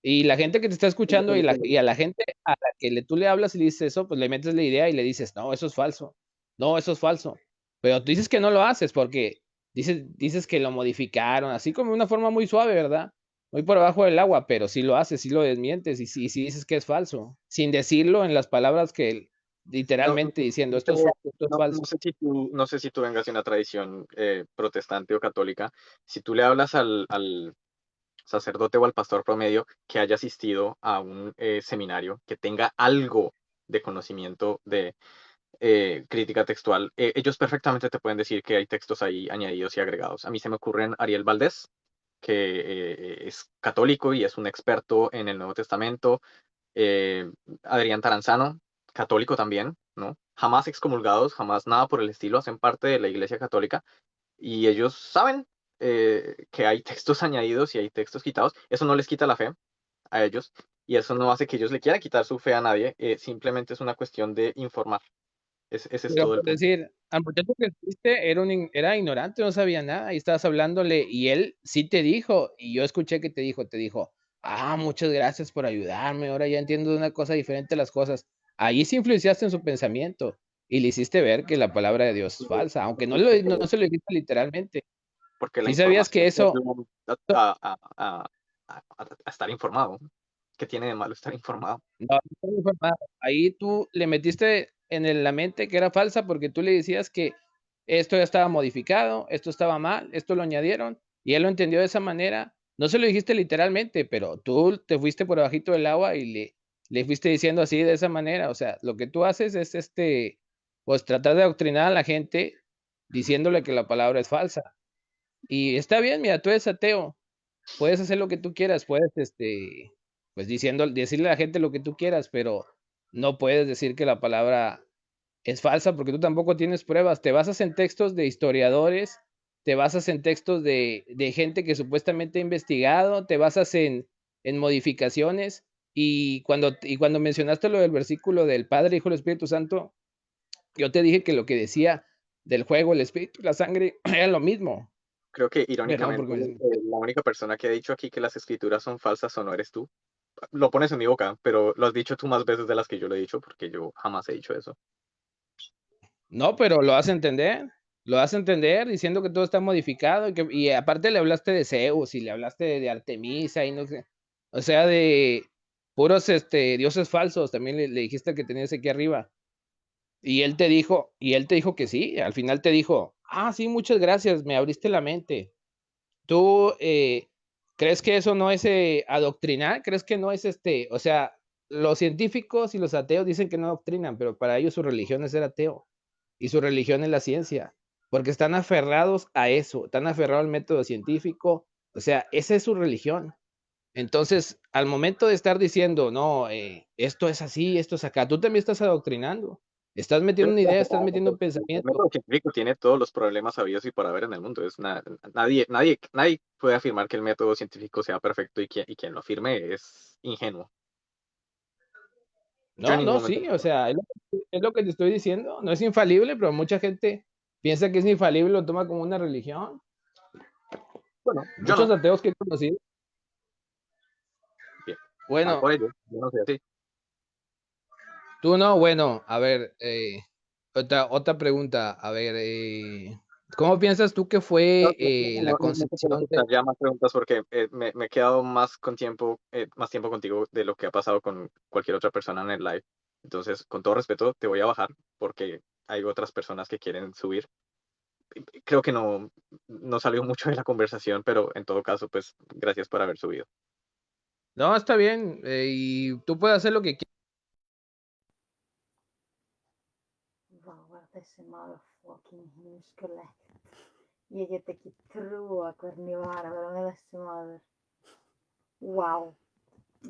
Y la gente que te está escuchando y a la gente a la que tú le hablas y le dices eso, pues le metes la idea y le dices, no, eso es falso, no, eso es falso. Pero tú dices que no lo haces porque dices que lo modificaron, así como de una forma muy suave, ¿verdad? Muy por abajo del agua, pero sí lo haces, sí lo desmientes y sí dices que es falso, sin decirlo en las palabras que No, literalmente diciendo, no esto es falso, esto es no falso. sé si tú vengas de una tradición protestante o católica. Si tú le hablas al sacerdote o al pastor promedio que haya asistido a un seminario, que tenga algo de conocimiento de crítica textual, ellos perfectamente te pueden decir que hay textos ahí añadidos y agregados. A mí se me ocurren Ariel Valdés, que es católico y es un experto en el Nuevo Testamento. Adrián Taranzano, católico también, ¿no? jamás excomulgados, jamás nada por el estilo, hacen parte de la Iglesia Católica y ellos saben que hay textos añadidos y hay textos quitados. Eso no les quita la fe a ellos y eso no hace que ellos le quieran quitar su fe a nadie, simplemente es una cuestión de informar. Ese es Pero todo el por punto. decir, al muchacho que fuiste era ignorante, no sabía nada, y estabas hablándole, y él sí te dijo, y yo escuché que te dijo, muchas gracias por ayudarme, ahora ya entiendo de una cosa diferente las cosas. Ahí sí influenciaste en su pensamiento, y le hiciste ver que la palabra de Dios es falsa, aunque no se lo dijiste literalmente. Porque la Sí sabías que información te eso, ayuda a estar informado. ¿Qué tiene de malo estar informado? no estaba informado. Ahí tú le metiste la mente que era falsa porque tú le decías que esto ya estaba modificado, esto estaba mal, esto lo añadieron, y él lo entendió de esa manera. No se lo dijiste literalmente, pero tú te fuiste por abajito del agua y le fuiste diciendo así de esa manera. O sea, lo que tú haces es pues tratar de adoctrinar a la gente diciéndole que la palabra es falsa. Y está bien, mira, tú eres ateo, puedes hacer lo que tú quieras, puedes, pues decirle a la gente lo que tú quieras, pero no puedes decir que la palabra es falsa porque tú tampoco tienes pruebas. Te basas en textos de historiadores, te basas en textos de gente que supuestamente ha investigado, te basas en modificaciones. Y cuando mencionaste lo del versículo del Padre, Hijo y el Espíritu Santo, yo te dije que lo que decía del juego, el Espíritu y la sangre era lo mismo. Creo que Pero no, irónicamente porque la única persona que ha dicho aquí que las escrituras son falsas o no eres tú. Lo pones en mi boca, pero lo has dicho tú más veces de las que yo lo he dicho, porque yo jamás he dicho eso. no, pero lo hace entender diciendo que todo está modificado y aparte le hablaste de Zeus y le hablaste de Artemisa y no sé, o sea, de puros dioses falsos, también le dijiste que tenías aquí arriba. Y él te dijo que sí, al final te dijo, sí, muchas gracias, me abriste la mente. ¿Tú crees que eso no es adoctrinar? ¿Crees que no es o sea, los científicos y los ateos dicen que no adoctrinan, pero para ellos su religión es ser ateo y su religión es la ciencia, porque están aferrados a eso, están aferrados al método científico, o sea, esa es su religión. Entonces, al momento de estar diciendo, no, esto es así, esto es acá, tú también estás adoctrinando, estás Yo no metiendo una estoy idea, estás aferrado, metiendo un el pensamiento. método científico tiene todos los problemas habidos y por haber en el mundo. Nadie puede afirmar que el método científico sea perfecto y quien lo afirme es ingenuo. Yo en No, ningún no, momento. sí, o sea, es lo que te estoy diciendo, no es infalible, pero mucha gente piensa que es infalible, lo toma como una religión. Bueno, yo Muchos no. ateos que he conocido. Bien, mal Bueno, por ello. Yo no soy así. tú no, bueno, a ver, otra pregunta, a ver, ¿cómo piensas tú que No, fue la no te puedo concepción contestar ya más preguntas porque me he quedado más tiempo contigo de lo que ha pasado con cualquier otra persona en el live. Entonces, con todo respeto, te voy a bajar porque hay otras personas que quieren subir. Creo que no salió mucho de la conversación, pero en todo caso, pues gracias por haber subido. No, está bien, y tú puedes hacer lo que quieras. Vauva, þessi maður fucking heimskulegt. Ég get ekki trúa hvernig ég var að vera með þessi maður. Wow.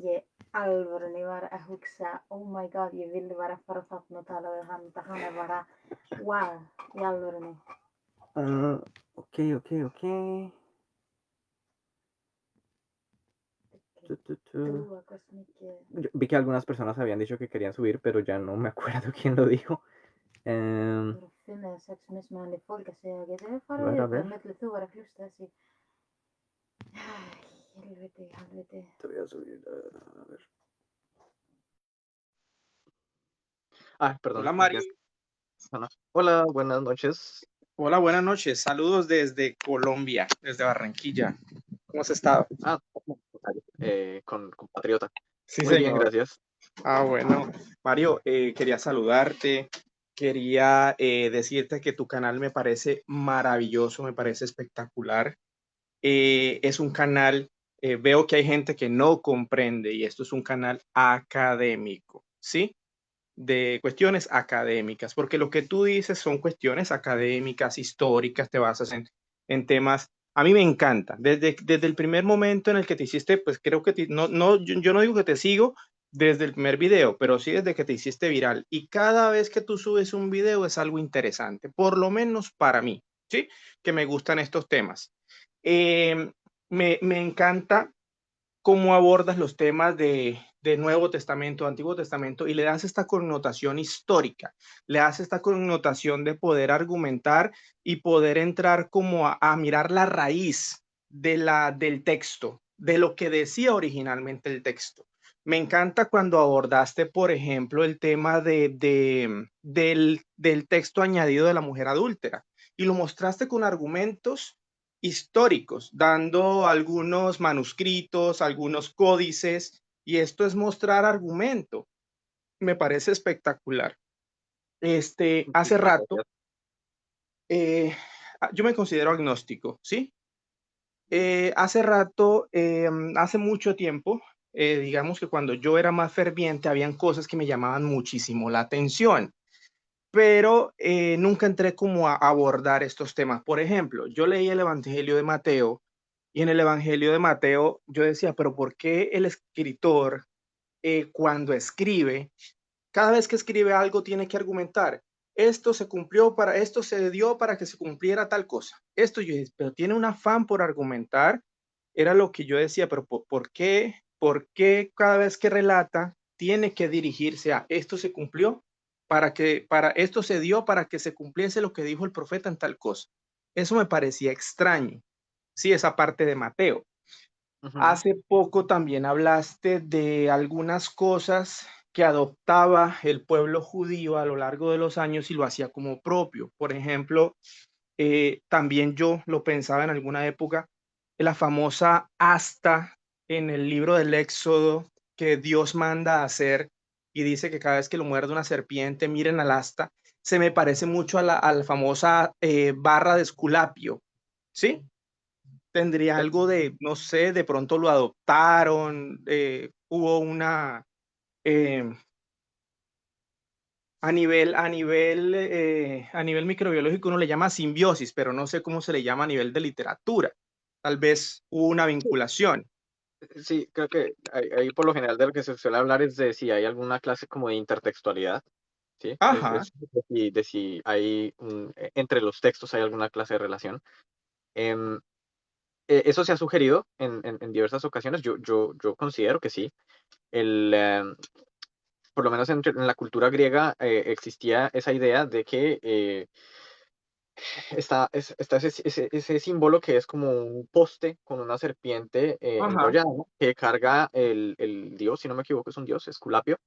Ég alvörunni var að hugsa, oh my god, ég vil bara fara þarna og tala við hann. Hann er bara, wow, í alvörunni. Ok. Trúa hversu mikið. Vi que algunas personas habían dicho que querían subir, pero ya no me acuerdo quién lo dijo. Það eru 5 eða 6 mismunandi fólk að segja, getur við farið A við ver. það milli þú var að hlusta þessi. Helviti. Te voy a subir, a ver. Perdón. Hola, Mario. Hola, buenas noches. Hola, buenas noches. Saludos desde Colombia, desde Barranquilla. ¿Cómo has estado? Con compatriota. Sí, Muy bien, señor. gracias. Bueno. Mario, quería saludarte. Quería decirte que tu canal me parece maravilloso, me parece espectacular. Es un canal, veo que hay gente que no comprende y esto es un canal académico, ¿sí? De cuestiones académicas, porque lo que tú dices son cuestiones académicas, históricas, te basas en temas. A mí me encanta, desde el primer momento en el que te hiciste, pues creo que yo no digo que te sigo, desde el primer video, pero sí desde que te hiciste viral. Y cada vez que tú subes un video es algo interesante, por lo menos para mí, ¿sí? Que me gustan estos temas. Me encanta cómo abordas los temas de Nuevo Testamento, Antiguo Testamento, y le das esta connotación histórica, le das esta connotación de poder argumentar y poder entrar como a mirar la raíz del texto, de lo que decía originalmente el texto. Me encanta cuando abordaste, por ejemplo, el tema del texto añadido de la mujer adúltera y lo mostraste con argumentos históricos, dando algunos manuscritos, algunos códices, y esto es mostrar argumento. Me parece espectacular. Hace Muchísimas rato, gracias. yo me considero agnóstico, ¿sí? Hace rato, hace mucho tiempo, digamos que cuando yo era más ferviente, habían cosas que me llamaban muchísimo la atención, pero nunca entré como a abordar estos temas. Por ejemplo, yo leí el Evangelio de Mateo y en el Evangelio de Mateo yo decía, pero ¿por qué el escritor cuando escribe, cada vez que escribe algo tiene que argumentar? Esto se cumplió para, esto se dio para que se cumpliera tal cosa. Esto yo, pero tiene un afán por argumentar. Era lo que yo decía, pero ¿por qué? ¿Por qué cada vez que relata tiene que dirigirse a esto se cumplió para esto se dio para que se cumpliese lo que dijo el profeta en tal cosa? Eso me parecía extraño. Sí, esa parte de Mateo. Ujú. Hace poco también hablaste de algunas cosas que adoptaba el pueblo judío a lo largo de los años y lo hacía como propio. Por ejemplo, también yo lo pensaba en alguna época, la famosa asta en el libro del Éxodo que Dios manda a hacer y dice que cada vez que lo muerde una serpiente, miren al asta, se me parece mucho a la famosa barra de Esculapio, ¿sí? Tendría algo de, no sé, de pronto lo adoptaron, hubo una, eh, a nivel microbiológico uno le llama simbiosis, pero no sé cómo se le llama a nivel de literatura. Tal vez hubo una vinculación. Sí, creo que ahí por lo general de lo que se suele hablar es de si hay alguna clase como de intertextualidad, ¿sí? Ajá, De si hay entre los textos hay alguna clase de relación. Em, Eso se ha sugerido en diversas ocasiones. Yo considero que sí. Por lo menos en la cultura griega existía esa idea de que está ese símbolo que es como un poste con una serpiente ajá, enrollada, ¿no? Que carga el dios, si no me equivoco, es un dios, Esculapio,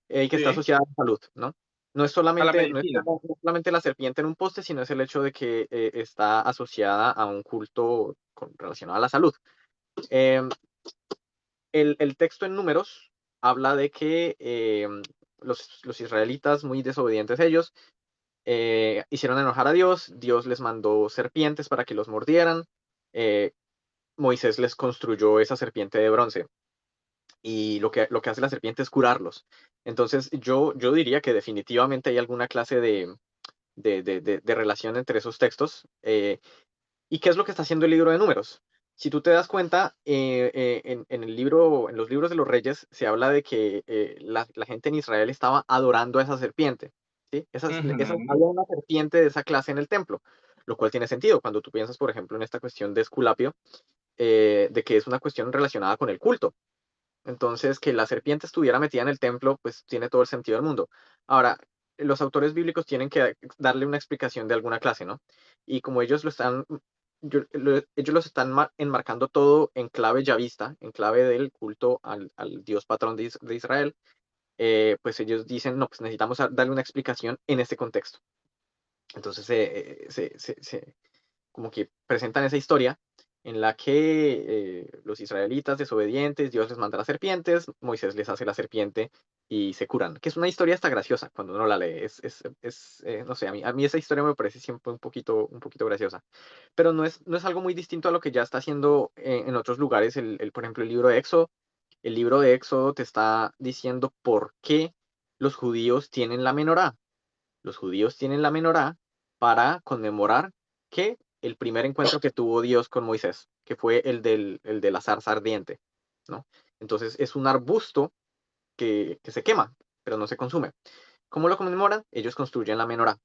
y que está sí, asociada a la salud, ¿no? a la No es medicina. solamente la serpiente en un poste, sino es el hecho de que está asociada a un culto relacionado a la salud. Em, el texto en Números habla de que los israelitas, muy desobedientes ellos, hicieron enojar a Dios, Dios les mandó serpientes para que los mordieran, eh, Moisés les construyó esa serpiente de bronce y lo que hace la serpiente es curarlos. Entonces yo diría que definitivamente hay alguna clase de relación entre esos textos. ¿Y qué es lo que está haciendo el libro de Números? Si tú te das cuenta, en el libro, en los libros de los reyes se habla de que la gente en Israel estaba adorando a esa serpiente. ¿Sí? Ujú, Había una serpiente de esa clase en el templo, lo cual tiene sentido cuando tú piensas, por ejemplo, en esta cuestión de Esculapio, de que es una cuestión relacionada con el culto. Entonces, que la serpiente estuviera metida en el templo, pues tiene todo el sentido del mundo. Ahora, los autores bíblicos tienen que darle una explicación de alguna clase, ¿no? Y como ellos ellos los están enmarcando todo en clave yavista, en clave del culto al Dios patrón de Israel, pues ellos dicen, no, pues necesitamos darle una explicación en este contexto. Entonces, como que presentan esa historia en la que los israelitas desobedientes, Dios les manda las serpientes, Moisés les hace la serpiente y se curan, que es una historia hasta graciosa cuando uno la lee. No sé, a mí esa historia me parece siempre un poquito graciosa, pero no es algo muy distinto a lo que ya está haciendo en otros lugares, por ejemplo, el libro de Éxodo. El libro de Éxodo te está diciendo por qué los judíos tienen la menorá. Los judíos tienen la menorá para conmemorar que el primer encuentro que tuvo Dios con Moisés, que fue el de la zarza ardiente, ¿no? Entonces es un arbusto que se quema, pero no se consume. ¿Cómo lo conmemoran? Ellos construyen la menorá.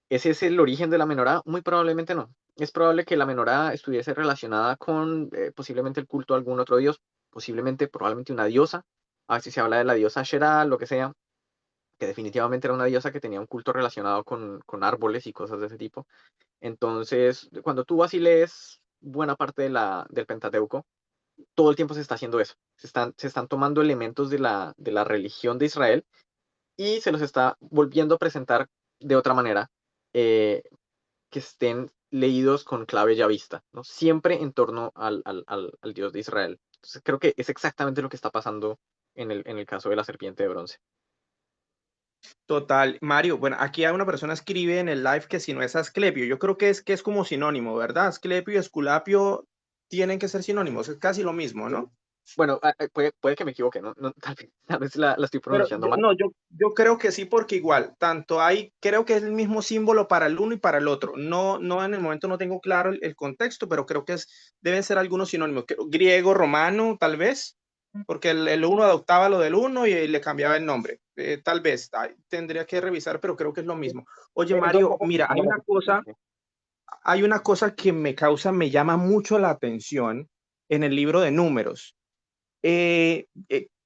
¿Ese es el origen de la menorá? Muy probablemente no. Es probable que la menorá estuviese relacionada con posiblemente el culto a algún otro dios, probablemente una diosa. A veces se habla de la diosa Asherah, lo que sea, que definitivamente era una diosa que tenía un culto relacionado con árboles y cosas de ese tipo. Entonces, cuando tú vas y lees buena parte del Pentateuco, todo el tiempo se está haciendo eso. Se están tomando elementos de la religión de Israel y se los está volviendo a presentar de otra manera, eh, que estén leídos con clave yavista, ¿no? Siempre en torno al Dios de Israel. Entonces, creo que es exactamente lo que está pasando en el caso de la serpiente de bronce. Total, Mario, bueno, aquí hay una persona escribe en el live que si no es Asclepio, yo creo que es como sinónimo, ¿verdad? Asclepio y Esculapio tienen que ser sinónimos, es casi lo mismo, ¿no? Bueno, puede que me equivoque, ¿no? Tal vez la estoy Pero pronunciando mal. yo creo que sí, porque igual, tanto hay, creo que es el mismo símbolo para el uno y para el otro. No en el momento no tengo claro el contexto, pero creo que deben ser algunos sinónimos. Griego, romano, tal vez, porque el uno adoptaba lo del uno y le cambiaba el nombre. Tal vez, tendría que revisar, pero creo que es lo mismo. Oye, Mario, mira, hay una cosa que me llama mucho la atención en el libro de Números.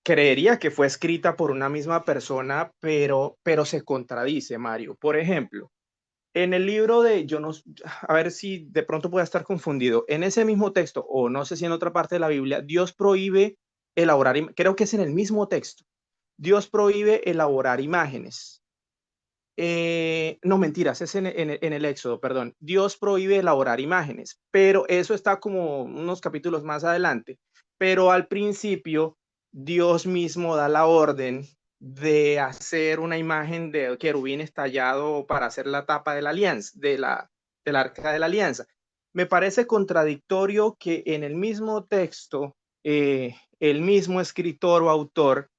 Creería que fue escrita por una misma persona, pero se contradice, Mario. Por ejemplo, en el libro de, yo no, a ver si de pronto pueda estar confundido, en ese mismo texto, o no sé si en otra parte de la Biblia, Dios prohíbe elaborar, creo que es en el mismo texto, Dios prohíbe elaborar imágenes. No, mentiras, es en el Éxodo, perdón. Dios prohíbe elaborar imágenes, pero eso está como unos capítulos más adelante. Pero al principio, Dios mismo da la orden de hacer una imagen de querubín estallado para hacer la tapa de la alianza, del arca de la alianza. Me parece contradictorio que en el mismo texto, el mismo escritor o autor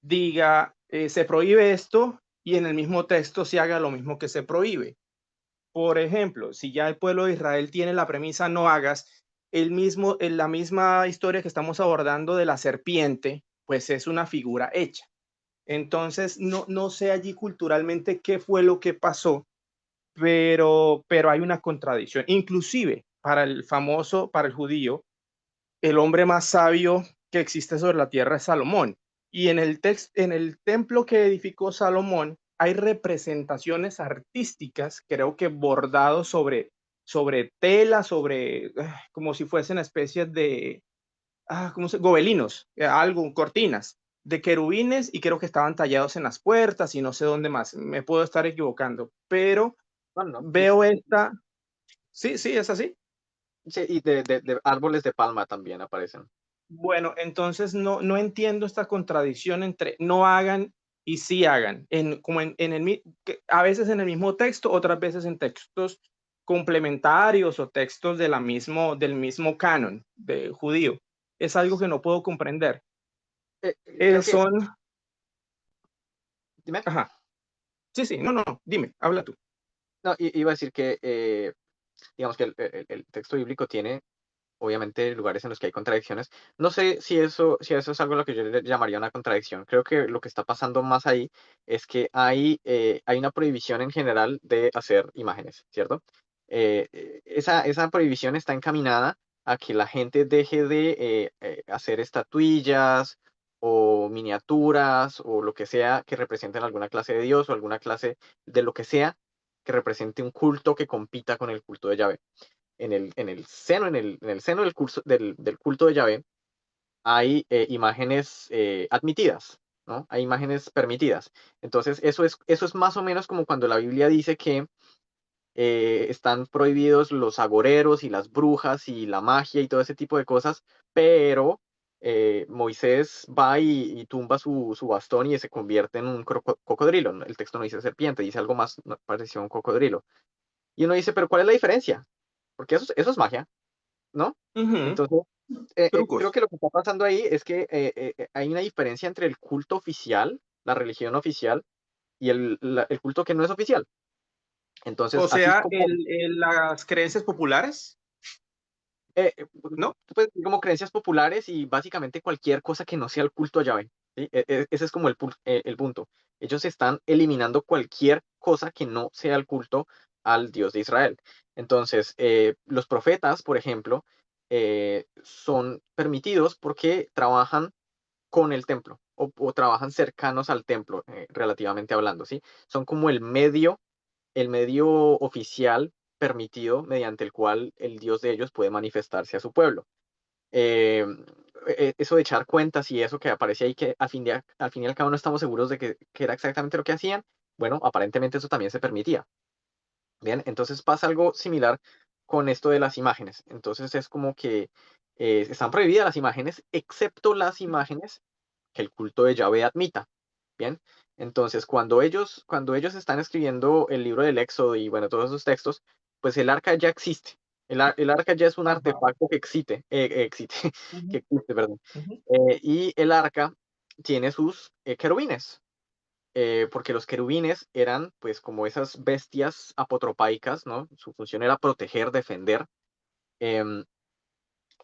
diga, se prohíbe esto y en el mismo texto se haga lo mismo que se prohíbe. Por ejemplo, si ya el pueblo de Israel tiene la premisa no hagas, la misma historia que estamos abordando de la serpiente, pues es una figura hecha. Entonces, no sé allí culturalmente qué fue lo que pasó, pero hay una contradicción. Inclusive, para el judío, el hombre más sabio que existe sobre la tierra es Salomón. Y en el templo que edificó Salomón hay representaciones artísticas, creo que bordados sobre tela, como si fuesen especies de, gobelinos, algo, cortinas, de querubines, y creo que estaban tallados en las puertas y no sé dónde más. Me puedo estar equivocando, pero Bueno, veo esta. Sí, es así. sí, y de árboles de palma también aparecen. Bueno, entonces no entiendo esta contradicción entre no hagan y sí hagan, a veces en el mismo texto, otras veces en textos complementarios o textos del mismo canon de judío. Es algo que no puedo comprender. Creo que, Son, dime. ajá, sí, no, dime, habla tú. No, iba a decir que, digamos que el texto bíblico tiene, obviamente, lugares en los que hay contradicciones. No sé si eso es algo a lo que yo le llamaría una contradicción. Creo que lo que está pasando más ahí es que hay una prohibición en general de hacer imágenes, ¿cierto? Esa prohibición está encaminada a que la gente deje de hacer estatuillas o miniaturas o lo que sea que representen alguna clase de Dios o alguna clase de lo que sea que represente un culto que compita con el culto de Yahvé. En el seno del culto de Yahvé hay imágenes admitidas, ¿no? Hay imágenes permitidas. Entonces, eso es más o menos como cuando la Biblia dice que están prohibidos los agoreros y las brujas y la magia y todo ese tipo de cosas, pero Moisés va y tumba su bastón y se convierte en un cocodrilo. El texto no dice serpiente, dice algo más parecido a un cocodrilo. Y uno dice, pero ¿cuál es la diferencia? Porque eso es magia, ¿no? Ujú. Entonces, creo Trucos. que lo que está pasando ahí es que hay una diferencia entre el culto oficial, la religión oficial, y el culto que no es oficial. Entonces, O así sea, como, las creencias populares, eh, ¿no? pues, como creencias populares y básicamente cualquier cosa que no sea el culto a Yahvé. ¿sí? Ese es como el punto. Ellos están eliminando cualquier cosa que no sea el culto al Dios de Israel. Entonces, los profetas, por ejemplo, son permitidos porque trabajan con el templo o trabajan cercanos al templo, relativamente hablando, ¿sí? Son como el medio oficial permitido mediante el cual el Dios de ellos puede manifestarse a su pueblo. Eh, Eso de echar cuentas y eso que aparece ahí, que al fin y al cabo no estamos seguros de que era exactamente lo que hacían, bueno, aparentemente eso también se permitía. Bien, entonces pasa algo similar con esto de las imágenes. Entonces es como que están prohibidas las imágenes, excepto las imágenes que el culto de Yahvé admita. Bien, entonces cuando ellos están escribiendo el libro del Éxodo y bueno, todos esos textos, pues el arca ya existe. El arca ya es un Ajá. artefacto que Ujú, que existe, perdón. ujú. Y el arca tiene sus querubines, porque los querubines eran pues como esas bestias apotropaicas, ¿no? Su función era proteger, defender. em,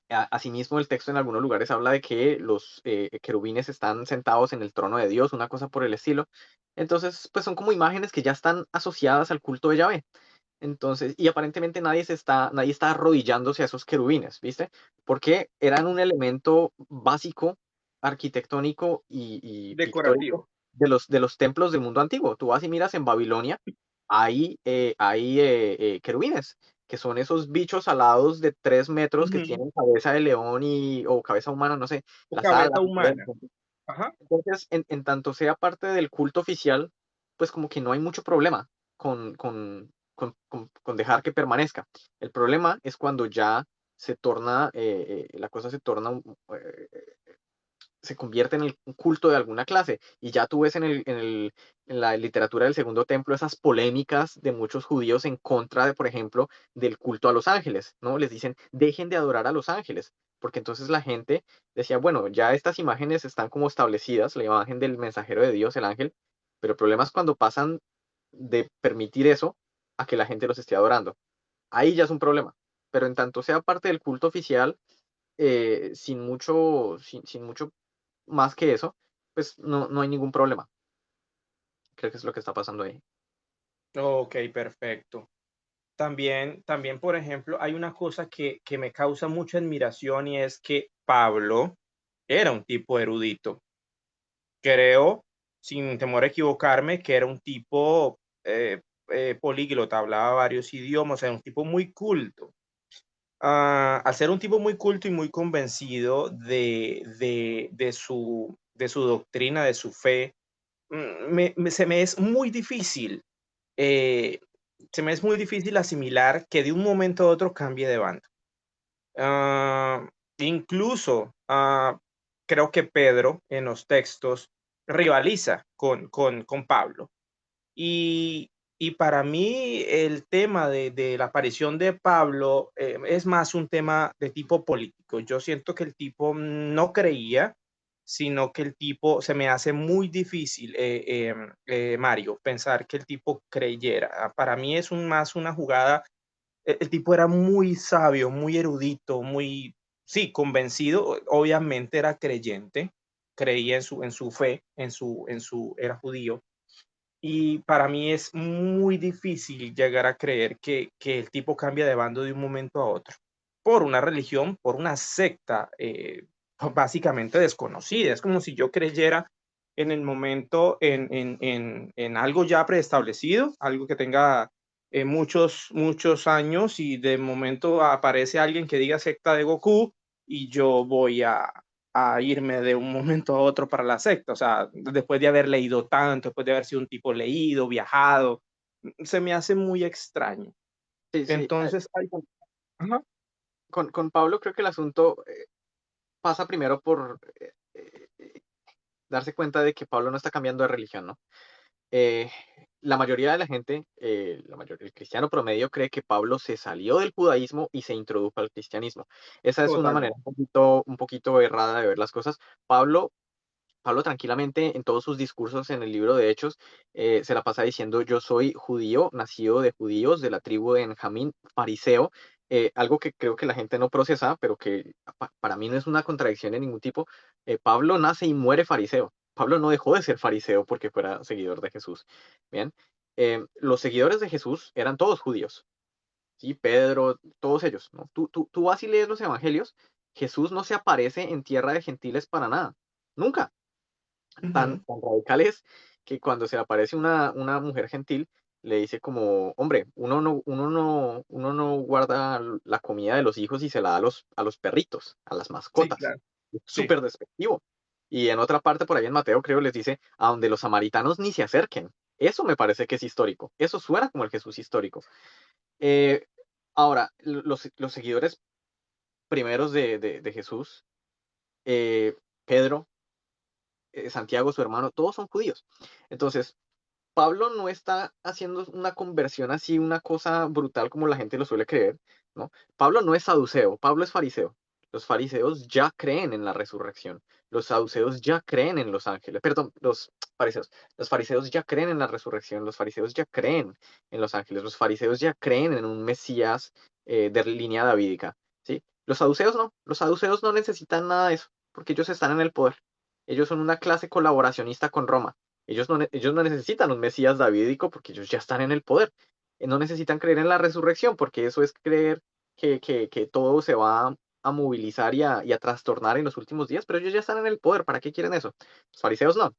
Asimismo, el texto en algunos lugares habla de que los querubines están sentados en el trono de Dios, una cosa por el estilo. Entonces, pues son como imágenes que ya están asociadas al culto de Yahvé. Entonces, y aparentemente nadie está arrodillándose a esos querubines, ¿viste? Porque eran un elemento básico, arquitectónico y pictórico Decorativo. de los templos del mundo antiguo. Tú vas y miras en Babilonia, hay querubines, que son esos bichos alados de 3 metros que Ujú. tienen cabeza de león o cabeza humana, no sé, O las alas. cabeza humana. Ajá. Entonces, en tanto sea parte del culto oficial, pues como que no hay mucho problema con dejar que permanezca. El problema es cuando ya la cosa se convierte en el culto de alguna clase. Y ya tú ves en la literatura del Segundo Templo esas polémicas de muchos judíos en contra de, por ejemplo, del culto a los ángeles, ¿no? Les dicen, dejen de adorar a los ángeles, porque entonces la gente decía, bueno, ya estas imágenes están como establecidas, la imagen del mensajero de Dios, el ángel, pero el problema es cuando pasan de permitir eso a que la gente los esté adorando. Ahí ya es un problema. Pero en tanto sea parte del culto oficial, sin mucho más que eso, pues no hay ningún problema. Creo que es lo que está pasando ahí. Ok, perfecto. También, por ejemplo, hay una cosa que me causa mucha admiración y es que Pablo era un tipo erudito. Creo, sin temor a equivocarme, que era un tipo políglota, hablaba varios idiomas, era un tipo muy culto. Al ser un tipo muy culto y muy convencido de su doctrina, de su fe, se me es muy difícil, eh, asimilar que de un momento a otro cambie de banda. Ah, incluso creo que Pedro en los textos rivaliza con Pablo. Y, y para mí el tema de la aparición de Pablo es más un tema de tipo político. Yo siento que el tipo no creía, sino que el tipo se me hace muy difícil, Mario, pensar que el tipo creyera. Para mí es más una jugada. El tipo era muy sabio, muy erudito, muy, sí, convencido. Obviamente era creyente, creía en su fe, era judío, y para mí es muy difícil llegar a creer que el tipo cambia de bando de un momento a otro por una religión, por una secta básicamente desconocida. Es como si yo creyera en el momento en algo ya preestablecido, algo que tenga muchos años, y de momento aparece alguien que diga secta de Goku y yo voy a irme de un momento a otro para la secta. O sea, después de haber leído tanto, después de haber sido un tipo leído, viajado, se me hace muy extraño. Sí, sí. Entonces, ajá, Con Pablo creo que el asunto pasa primero por darse cuenta de que Pablo no está cambiando de religión, ¿no? Eh, la mayoría de la gente, el cristiano promedio cree que Pablo se salió del judaísmo y se introdujo al cristianismo. Esa es una manera totalmente. un poquito errada de ver las cosas. Pablo tranquilamente en todos sus discursos en el libro de Hechos se la pasa diciendo yo soy judío, nacido de judíos, de la tribu de Benjamín, fariseo, algo que creo que la gente no procesa, pero que para mí no es una contradicción de ningún tipo. Pablo nace y muere fariseo. Pablo no dejó de ser fariseo porque fuera seguidor de Jesús. Bien, los seguidores de Jesús eran todos judíos, ¿sí? Pedro, todos ellos, ¿no? Tú vas y lees los evangelios, Jesús no se aparece en tierra de gentiles para nada, nunca. Tan radical es que cuando se le aparece una mujer gentil, le dice como, hombre, uno no guarda la comida de los hijos y se la da a los perritos, a las Sí, mascotas. claro. Es Sí. súper despectivo. Y en otra parte, por ahí en Mateo, creo, les dice, a donde los samaritanos ni se acerquen. Eso me parece que es histórico. Eso suena como el Jesús histórico. Eh, ahora, los seguidores primeros de Jesús, Pedro, Santiago, su hermano, todos son judíos. Entonces, Pablo no está haciendo una conversión así, una cosa brutal como la gente lo suele creer, ¿no? Pablo no es saduceo, Pablo es fariseo. Los fariseos ya creen en la resurrección. Los saduceos ya creen en los ángeles. Perdón, los fariseos. Los fariseos ya creen en la resurrección. Los fariseos ya creen en los ángeles. Los fariseos ya creen en un Mesías de línea davídica, ¿sí? Los saduceos no. Los saduceos no necesitan nada de eso, porque ellos están en el poder. Ellos son una clase colaboracionista con Roma. Ellos no necesitan un Mesías davídico porque ellos ya están en el poder. No necesitan creer en la resurrección porque eso es creer que todo se va a movilizar y a trastornar en los últimos días, pero ellos ya están en el poder. ¿Para qué quieren eso? Los fariseos no.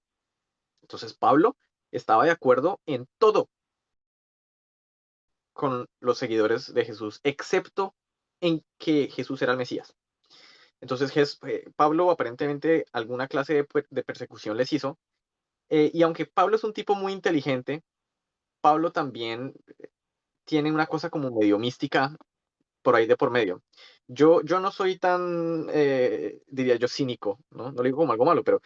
Entonces Pablo estaba de acuerdo en todo con los seguidores de Jesús, excepto en que Jesús era el Mesías. Entonces Pablo aparentemente alguna clase de persecución les hizo. Y aunque Pablo es un tipo muy inteligente, Pablo también tiene una cosa como medio mística por ahí de por medio. Yo no soy tan, diría yo, cínico, ¿no? No lo digo como algo malo, pero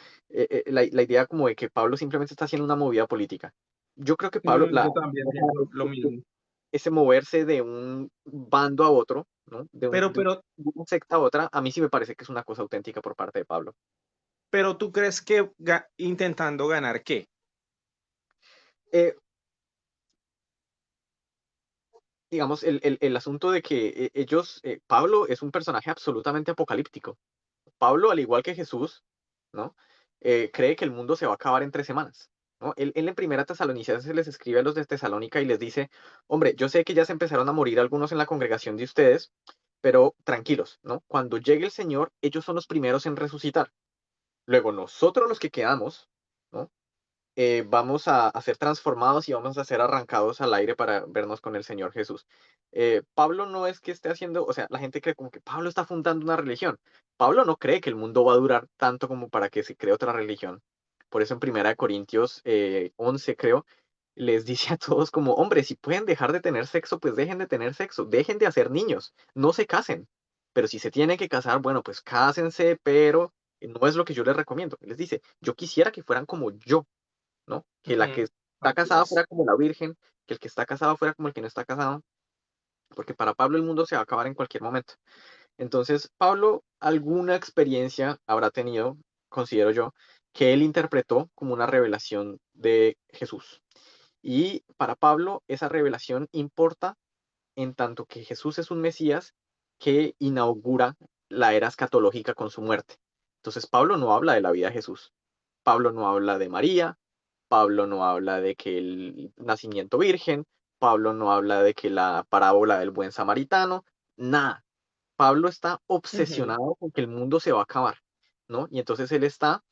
la idea como de que Pablo simplemente está haciendo una movida política. Yo creo que Pablo, Yo también pienso lo mismo. ese moverse de un bando a otro, ¿no? De Pero, una secta a otra, a mí sí me parece que es una cosa auténtica por parte de Pablo. pero ¿tú crees que intentando ganar qué? Eh, digamos, el asunto de que Pablo es un personaje absolutamente apocalíptico. Pablo, al igual que Jesús, ¿no? Cree que el mundo se va a acabar en 3 semanas, ¿no? Él en Primera Tesalonicenses les escribe a los de Tesalónica y les dice, hombre, yo sé que ya se empezaron a morir algunos en la congregación de ustedes, pero tranquilos, ¿no? Cuando llegue el Señor, ellos son los primeros en resucitar. Luego nosotros los que quedamos, ¿no? Vamos a ser transformados y vamos a ser arrancados al aire para vernos con el Señor Jesús. Pablo no es que esté haciendo, o sea, la gente cree como que Pablo está fundando una religión. Pablo no cree que el mundo va a durar tanto como para que se cree otra religión. Por eso en 1 Corintios 11, creo, les dice a todos como, hombre, si pueden dejar de tener sexo, pues dejen de tener sexo, dejen de hacer niños, no se casen. Pero si se tienen que casar, bueno, pues cásense, pero no es lo que yo les recomiendo. Les dice, yo quisiera que fueran como yo, ¿no? Que la que está Así casada es. fuera como la virgen, que el que está casado fuera como el que no está casado, porque para Pablo el mundo se va a acabar en cualquier momento. Entonces, Pablo alguna experiencia habrá tenido, considero yo, que él interpretó como una revelación de Jesús. Y para Pablo esa revelación importa en tanto que Jesús es un Mesías que inaugura la era escatológica con su muerte. Entonces, Pablo no habla de la vida de Jesús. Pablo no habla de María, Pablo no habla de que el nacimiento virgen, Pablo no habla de que la parábola del buen samaritano, nada. Pablo está obsesionado con que el mundo se va a acabar, ¿no? Y entonces él está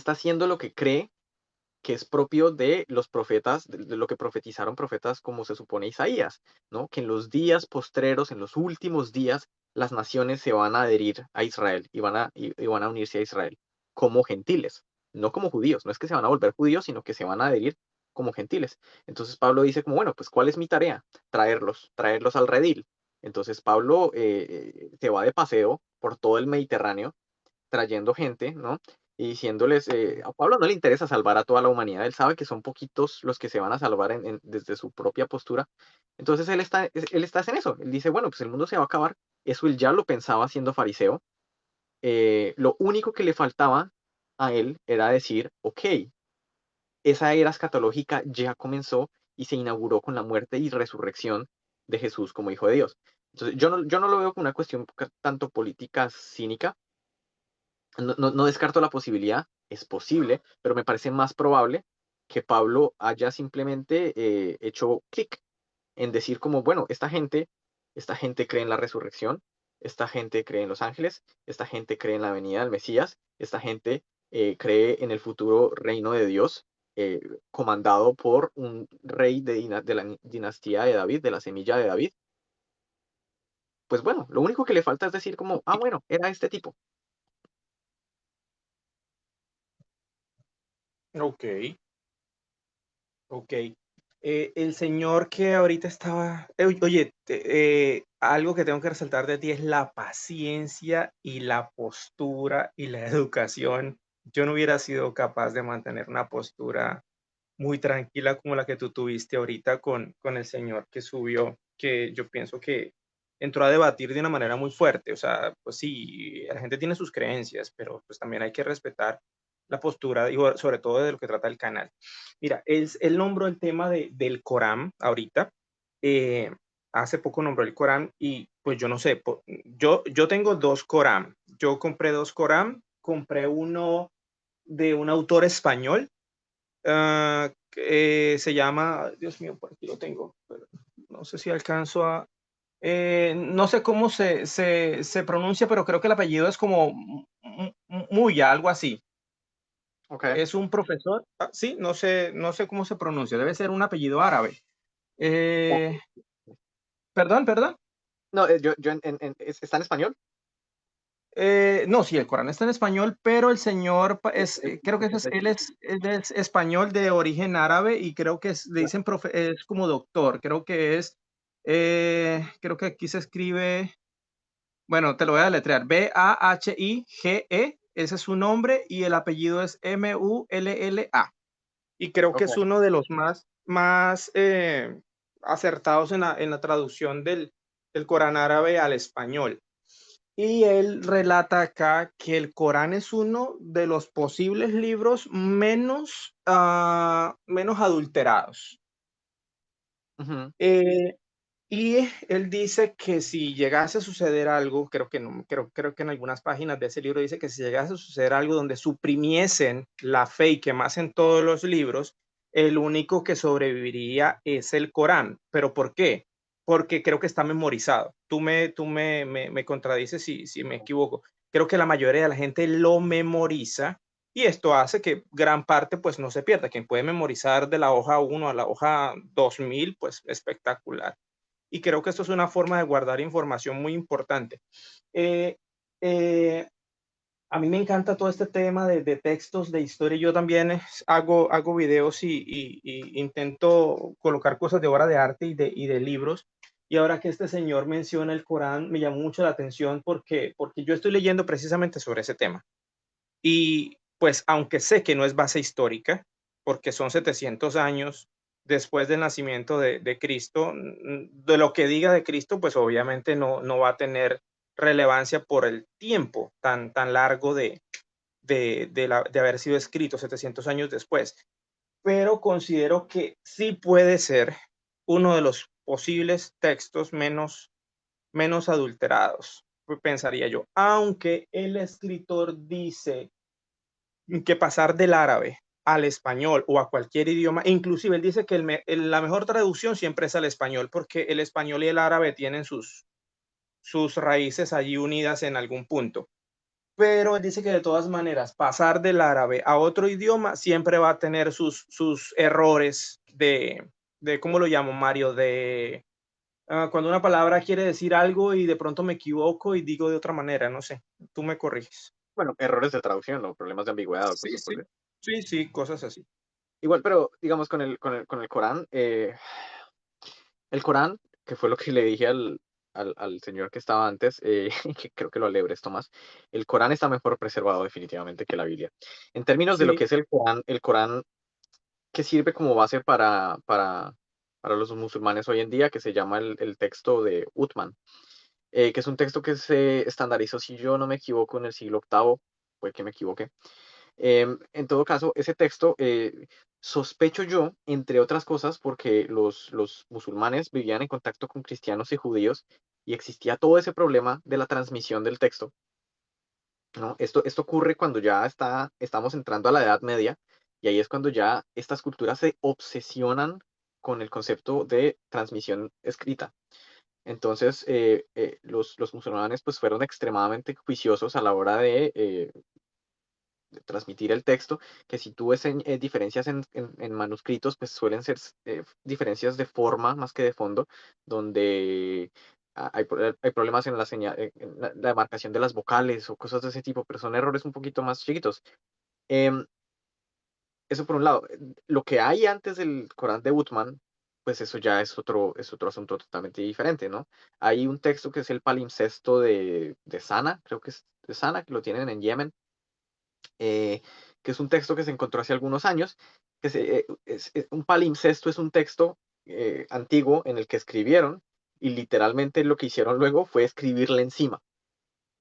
haciendo lo que cree que es propio de los profetas, de lo que profetizaron profetas como se supone Isaías, ¿no? Que en los días postreros, en los últimos días, las naciones se van a adherir a Israel y van a unirse a Israel como gentiles, no como judíos. No es que se van a volver judíos, sino que se van a adherir como gentiles. Entonces Pablo dice como, bueno, pues ¿cuál es mi tarea? Traerlos al redil. Entonces Pablo se va de paseo por todo el Mediterráneo trayendo gente, ¿no? Y diciéndoles, a Pablo no le interesa salvar a toda la humanidad, él sabe que son poquitos los que se van a salvar desde su propia postura. Entonces él está en eso, él dice, bueno, pues el mundo se va a acabar, eso él ya lo pensaba siendo fariseo. Lo único que le faltaba a él era decir, ok, esa era escatológica ya comenzó y se inauguró con la muerte y resurrección de Jesús como Hijo de Dios. Entonces yo no lo veo como una cuestión tanto política cínica, no descarto la posibilidad, Es posible, pero me parece más probable que Pablo haya simplemente hecho clic en decir como, bueno, esta gente cree en la resurrección, esta gente cree en los ángeles, esta gente cree en la venida del Mesías, esta gente cree en el futuro reino de Dios, eh, comandado por un rey de la dinastía de David, de la semilla de David. Pues bueno, lo único que le falta es decir como, ah, bueno, era este tipo. Ok, ok. El señor que ahorita estaba, oye, algo que tengo que resaltar de ti es la paciencia y la postura y la educación. Yo no hubiera sido capaz de mantener una postura muy tranquila como la que tú tuviste ahorita con el señor que subió, que yo pienso que entró a debatir de una manera muy fuerte. O sea, pues sí, la gente tiene sus creencias, pero pues también hay que respetar la postura, y sobre todo de lo que trata el canal. Mira, él nombró el tema del Corán ahorita. eh, Hace poco nombró el Corán y pues yo no sé, yo tengo dos Corán. Yo compré dos Corán, compré uno de un autor español, que se llama, Dios mío, por aquí lo tengo, pero no sé si alcanzo a, no sé cómo se pronuncia, pero creo que el apellido es como muy algo así. Ok. Es un profesor, sí, no sé cómo se pronuncia, debe ser un apellido árabe. Eh, perdón. No, ¿está en español? No, sí, el Corán está en español, pero el señor creo que él es español de origen árabe y creo que le dicen es como doctor, creo que aquí se escribe, bueno, te lo voy a deletrear, Bahige, ese es su nombre y el apellido es Mulla. Y creo que Ok. es uno de los más acertados en la traducción del Corán árabe al español. Y él relata acá que el Corán es uno de los posibles libros menos adulterados. Ujú. Eh, y él dice que si llegase a suceder algo, creo que no, creo que en algunas páginas de ese libro dice que si llegase a suceder algo donde suprimiesen la fe y quemasen todos los libros, el único que sobreviviría es el Corán. ¿Pero por qué? Porque creo que está memorizado. Tú me contradices si me equivoco. Creo que la mayoría de la gente lo memoriza y esto hace que gran parte pues no se pierda. Quien puede memorizar de la hoja 1 a la hoja 2000, pues espectacular. Y creo que esto es una forma de guardar información muy importante. Eh, eh, a mí me encanta todo este tema de textos, de historia. Yo también hago videos y intento colocar cosas de obra de arte y de libros. Y ahora que este señor menciona el Corán, me llamó mucho la atención porque yo estoy leyendo precisamente sobre ese tema. Y pues aunque sé que no es base histórica, porque son 700 años después del nacimiento de Cristo, de lo que diga de Cristo, pues obviamente no va a tener relevancia por el tiempo tan largo de haber sido escrito 700 años después. Pero considero que sí puede ser uno de los posibles textos menos adulterados, pensaría yo. Aunque el escritor dice que pasar del árabe al español o a cualquier idioma, inclusive él dice que la mejor traducción siempre es al español, porque el español y el árabe tienen sus raíces allí unidas en algún punto. Pero él dice que de todas maneras, pasar del árabe a otro idioma siempre va a tener sus errores ¿cómo lo llamo, Mario? Cuando una palabra quiere decir algo y de pronto me equivoco y digo de otra manera, no sé, tú me corriges. Bueno, errores de traducción o problemas de ambigüedad o Sí, cosas por sí, el... sí, cosas así. Igual, pero digamos con el Corán, el Corán, que fue lo que le dije al señor que estaba antes, que creo que lo alebre Tomás, el Corán está mejor preservado definitivamente que la Biblia. En términos de lo Sí, que es el Corán que sirve como base para los musulmanes hoy en día, que se llama el texto de Uthman, que es un texto que se estandarizó, si yo no me equivoco, en el siglo octavo, puede que me equivoque. En todo caso, ese texto, sospecho yo, entre otras cosas, porque los musulmanes vivían en contacto con cristianos y judíos y existía todo ese problema de la transmisión del texto. ¿no? Esto ocurre cuando ya estamos entrando a la Edad Media, y ahí es cuando ya estas culturas se obsesionan con el concepto de transmisión escrita. Entonces, los musulmanes pues fueron extremadamente juiciosos a la hora de transmitir el texto, que si tú ves diferencias en manuscritos, pues suelen ser diferencias de forma más que de fondo, donde hay problemas en la demarcación de las vocales o cosas de ese tipo, pero son errores un poquito más chiquitos. Em, Eso por un lado. Lo que hay antes del Corán de Uthman, pues eso ya es otro asunto totalmente diferente, ¿no? Hay un texto que es el palimpsesto de Sana, creo que es de Sana, que lo tienen en Yemen, eh, que es un texto que se encontró hace algunos años, un palimpsesto es un texto antiguo en el que escribieron, y literalmente lo que hicieron luego fue escribirle encima,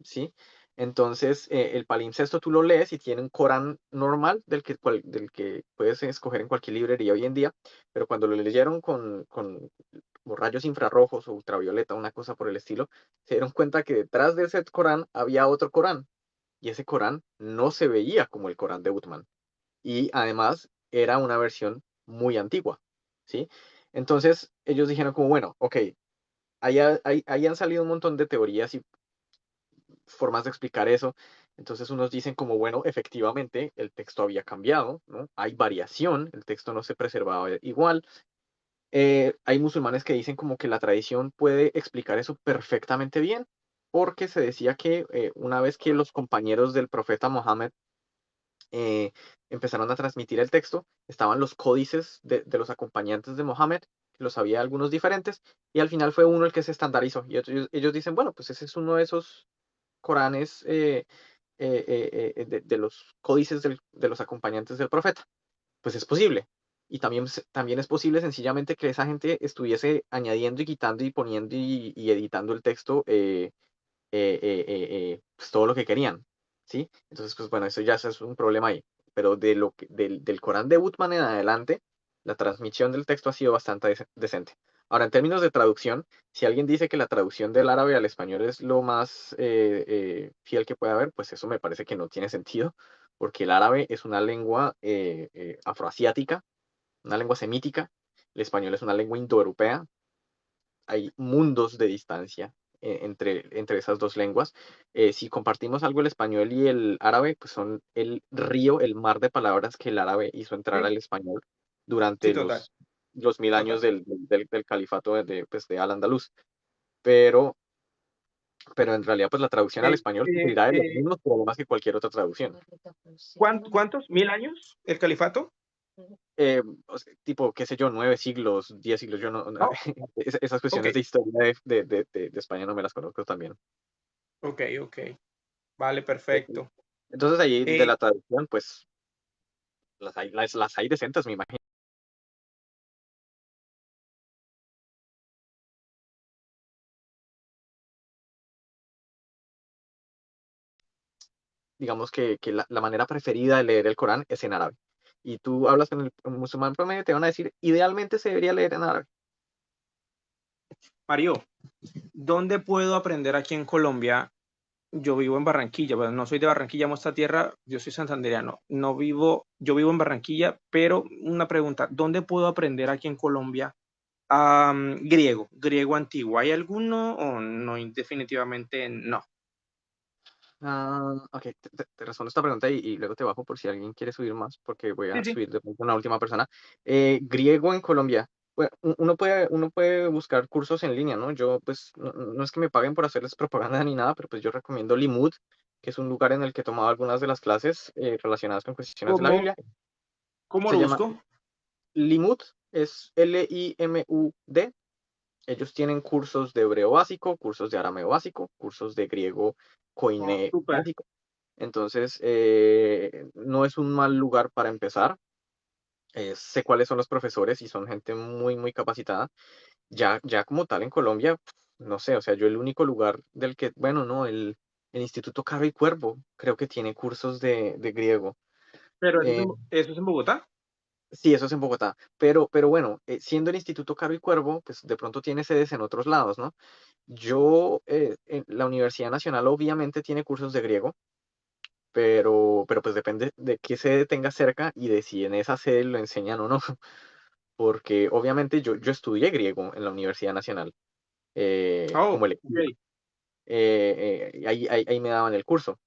¿sí? Entonces, el palimpsesto tú lo lees y tiene un Corán normal del que puedes escoger en cualquier librería hoy en día, pero cuando lo leyeron con como rayos infrarrojos o ultravioleta, una cosa por el estilo, se dieron cuenta que detrás de ese Corán había otro Corán, y ese Corán no se veía como el Corán de Uthman, y además era una versión muy antigua, ¿sí? Entonces ellos dijeron como, bueno, ok, ahí han salido un montón de teorías y formas de explicar eso. Entonces unos dicen como, bueno, efectivamente el texto había cambiado, ¿no? Hay variación, el texto no se preservaba igual. Hay musulmanes que dicen como que la tradición puede explicar eso perfectamente bien, porque se decía que una vez que los compañeros del profeta Mohammed eh, empezaron a transmitir el texto, estaban los códices de los acompañantes de Mohammed, que los había algunos diferentes, y al final fue uno el que se estandarizó. Y ellos dicen, bueno, pues ese es uno de esos Coranes de los códices de los acompañantes del profeta. Pues es posible. Y también es posible sencillamente que esa gente estuviese añadiendo y quitando y poniendo y editando el texto, pues todo lo que querían, ¿sí? Entonces, pues bueno, eso ya es un problema ahí. Pero del Corán de Uthman en adelante, la transmisión del texto ha sido bastante decente. Ahora, en términos de traducción, si alguien dice que la traducción del árabe al español es lo más fiel que puede haber, pues eso me parece que no tiene sentido, porque el árabe es una lengua afroasiática, una lengua semítica, el español es una lengua indoeuropea, hay mundos de distancia entre esas dos lenguas. Si compartimos algo el español y el árabe, pues son el río, el mar de palabras que el árabe hizo entrar Sí, al español sí, durante total, los 1000 años total. del califato de Al-Andalus. Pero, pero en realidad, pues la traducción al Eh, español eh, sufrirá de los eh, mismos problemas que cualquier otra traducción. ¿Cuántos? ¿1000 años el califato? O sea, tipo, qué sé yo, 9 siglos, 10 siglos, yo no, Oh, esas ok, cuestiones de historia de España no me las conozco también. ok, ok. Vale, perfecto. Entonces ahí de Eh, la traducción, pues las hay decentes, me imagino. Digamos que la manera preferida de leer el Corán es en árabe. Y tú hablas con el musulmán promedio, te van a decir, idealmente se debería leer en árabe. Mario, ¿dónde puedo aprender aquí en Colombia? Yo vivo en Barranquilla, pero no soy de Barranquilla, amo esta tierra, yo soy santandereano. No vivo, yo vivo en Barranquilla, pero una pregunta, ¿dónde puedo aprender aquí en Colombia griego antiguo? ¿Hay alguno o no? Definitivamente no. Ok, te respondo esta pregunta y luego te bajo por si alguien quiere subir más, porque voy Sí, a sí. subir de pronto una última persona. Griego en Colombia. Bueno, uno puede buscar cursos en línea, ¿no? Yo, pues, no es que me paguen por hacerles propaganda ni nada, pero pues yo recomiendo Limud, que es un lugar en el que he tomado algunas de las clases relacionadas con cuestiones de la ¿Cómo, Biblia. cómo Se lo llama busco? Limud, es Limud. Ellos tienen cursos de hebreo básico, cursos de arameo básico, cursos de griego Oh, koiné súper. básico. Entonces, no es un mal lugar para empezar. Sé cuáles son los profesores y son gente muy, muy capacitada. Ya como tal en Colombia, no sé, o sea, yo el único lugar del que, bueno, no, el Instituto Caro y Cuervo creo que tiene cursos de griego. Pero Eh, eso es en Bogotá. sí, eso es en Bogotá. Pero bueno, siendo el Instituto Caro y Cuervo, pues de pronto tiene sedes en otros lados, ¿no? En la Universidad Nacional obviamente tiene cursos de griego. pero pues depende de qué sede tenga cerca y de si en esa sede lo enseñan o no, porque obviamente yo estudié griego en la Universidad Nacional Oh, como electiva, ok. ahí me daban el curso,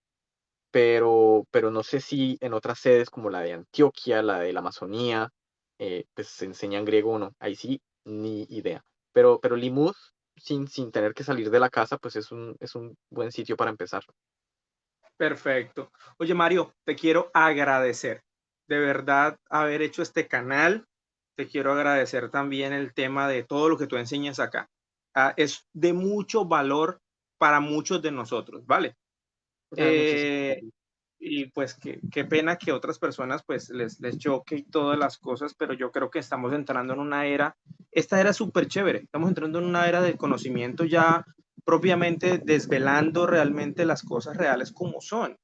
pero no sé si en otras sedes como la de Antioquia, la de la Amazonía, pues se enseñan griego o no, ahí sí, ni idea. Pero Limud, sin tener que salir de la casa, pues es un buen sitio para empezar. Perfecto. Oye, Mario, te quiero agradecer de verdad haber hecho este canal. Te quiero agradecer también el tema de todo lo que tú enseñas acá. Es de mucho valor para muchos de nosotros, ¿vale? Muchísimas Eh, gracias. y pues qué pena que otras personas pues les choque y todas las cosas, pero yo creo que estamos entrando en una era, esta era súper chévere, estamos entrando en una era de conocimiento ya propiamente desvelando realmente las cosas reales como son,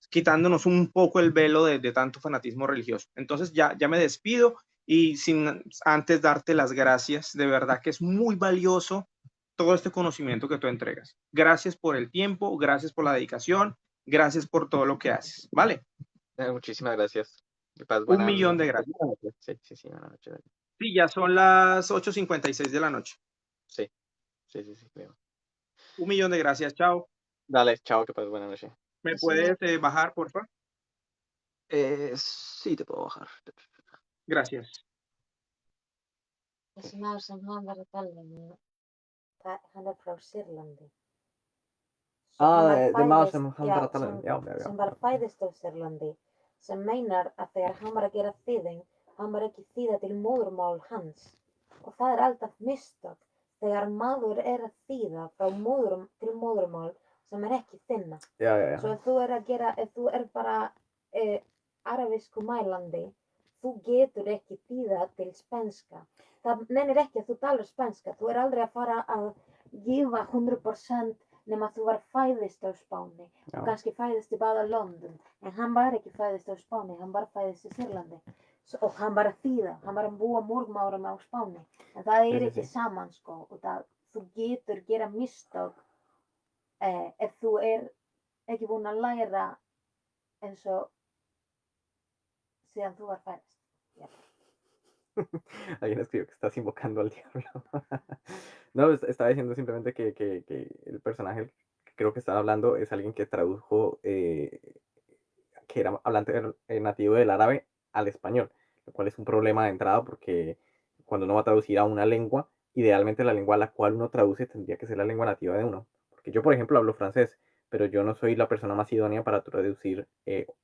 quitándonos un poco el velo de tanto fanatismo religioso. Entonces ya me despido y sin antes darte las gracias, de verdad que es muy valioso todo este conocimiento que tú entregas. Gracias por el tiempo, gracias por la dedicación, gracias por todo lo que haces, ¿vale? Muchísimas gracias. Que pases Un millón de buenas gracias. noches. Sí, buenas noches. Sí, ya son las 8:56 de la noche. Sí, creo. Un millón de gracias, chao. Dale, chao, que pases buenas noches. ¿Me puedes bajar, por favor? Sí, te puedo bajar. Gracias. Þessi maður sem hann var að tala hann frá Sýrlandi. De maður sem hann var að tala um. Sem var fæðist á Sýrlandi, sem meinar að þegar hann var að gera þýðing, hann var ekki þýða til móðurmál hans. Og það er alltaf mistök þegar maður er að þýða frá til móðurmál sem er ekki þinna. Svo ef þú er bara arabísku mælandi, þú getur ekki þýða til spænska. Það nennir ekki að þú talar spænska. Þú er aldrei að fara að gefa 100% nema þú var fæðist á Spáni og kannski fæðist í báða London, en hann var ekki fæðist á Spáni, hann bara fæðist í Sýrlandi og hann var að þýða, hann var að búa mörgum árum á Spáni, en það er ekki saman sko, og þú getur gera mistök ef þú er ekki búin að læra eins og síðan þú var fæðist. Alguien escribió que estás invocando al diablo. No, estaba diciendo simplemente que el personaje que creo que estaba hablando es alguien que tradujo, que era hablante nativo del árabe al español, lo cual es un problema de entrada porque cuando uno va a traducir a una lengua, idealmente la lengua a la cual uno traduce tendría que ser la lengua nativa de uno. Porque yo, por ejemplo, hablo francés, pero yo no soy la persona más idónea para traducir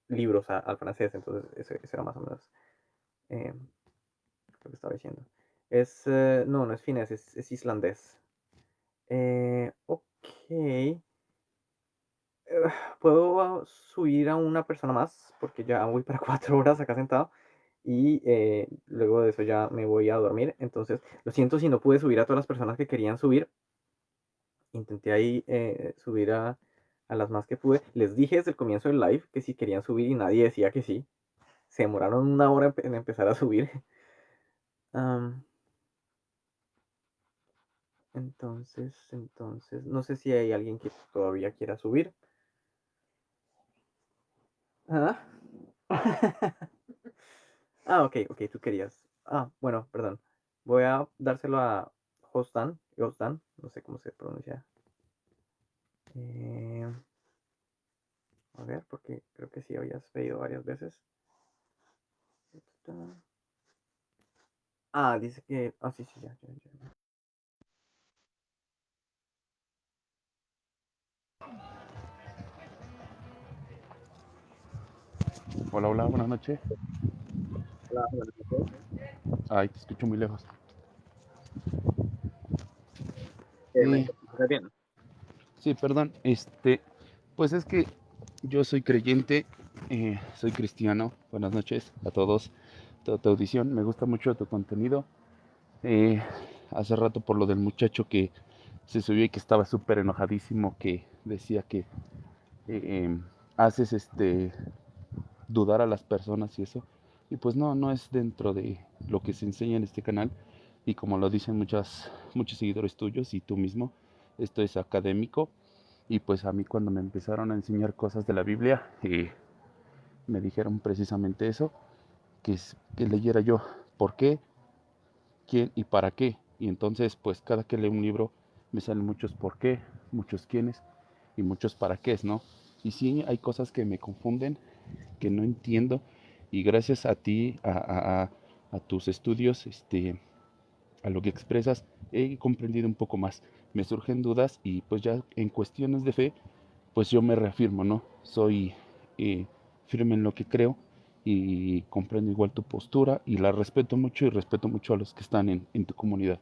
libros al francés, entonces eso era más o menos lo que estaba diciendo. No es finés, es islandés. Ok. Puedo subir a una persona más, porque ya voy para 4 horas acá sentado. Y luego de eso ya me voy a dormir. Entonces, lo siento si no pude subir a todas las personas que querían subir. Intenté ahí subir a las más que pude. Les dije desde el comienzo del live que si querían subir y nadie decía que sí. Se demoraron una hora en empezar a subir. Entonces, no sé si hay alguien que todavía quiera subir. ¿Ah? Ok, tú querías. Bueno, perdón. Voy a dárselo a Hostan, no sé cómo se pronuncia. A ver, porque creo que sí habías pedido varias veces. Dice que... sí, ya. Hola, buenas noches. Hola, buenas noches. Ay, te escucho muy lejos. ¿Me escuchas bien? Sí, perdón. Pues es que yo soy creyente, soy cristiano. Buenas noches a todos, toda tu audición. Me gusta mucho tu contenido. Hace rato por lo del muchacho que se subió y que estaba súper enojadísimo, que decía que haces dudar a las personas y eso. Y pues no es dentro de lo que se enseña en este canal. Y como lo dicen muchos seguidores tuyos y tú mismo, esto es académico. Y pues a mí cuando me empezaron a enseñar cosas de la Biblia, me dijeron precisamente eso, que leyera yo por qué, quién y para qué. Y entonces, pues cada que leo un libro me salen muchos por qué, muchos quiénes y muchos para qué, ¿no? Y sí, hay cosas que me confunden, que no entiendo. Y gracias a ti, a tus estudios, a lo que expresas, he comprendido un poco más. Me surgen dudas y pues ya en cuestiones de fe, pues yo me reafirmo, ¿no? Soy firme en lo que creo y comprendo igual tu postura y la respeto mucho y respeto mucho a los que están en tu comunidad.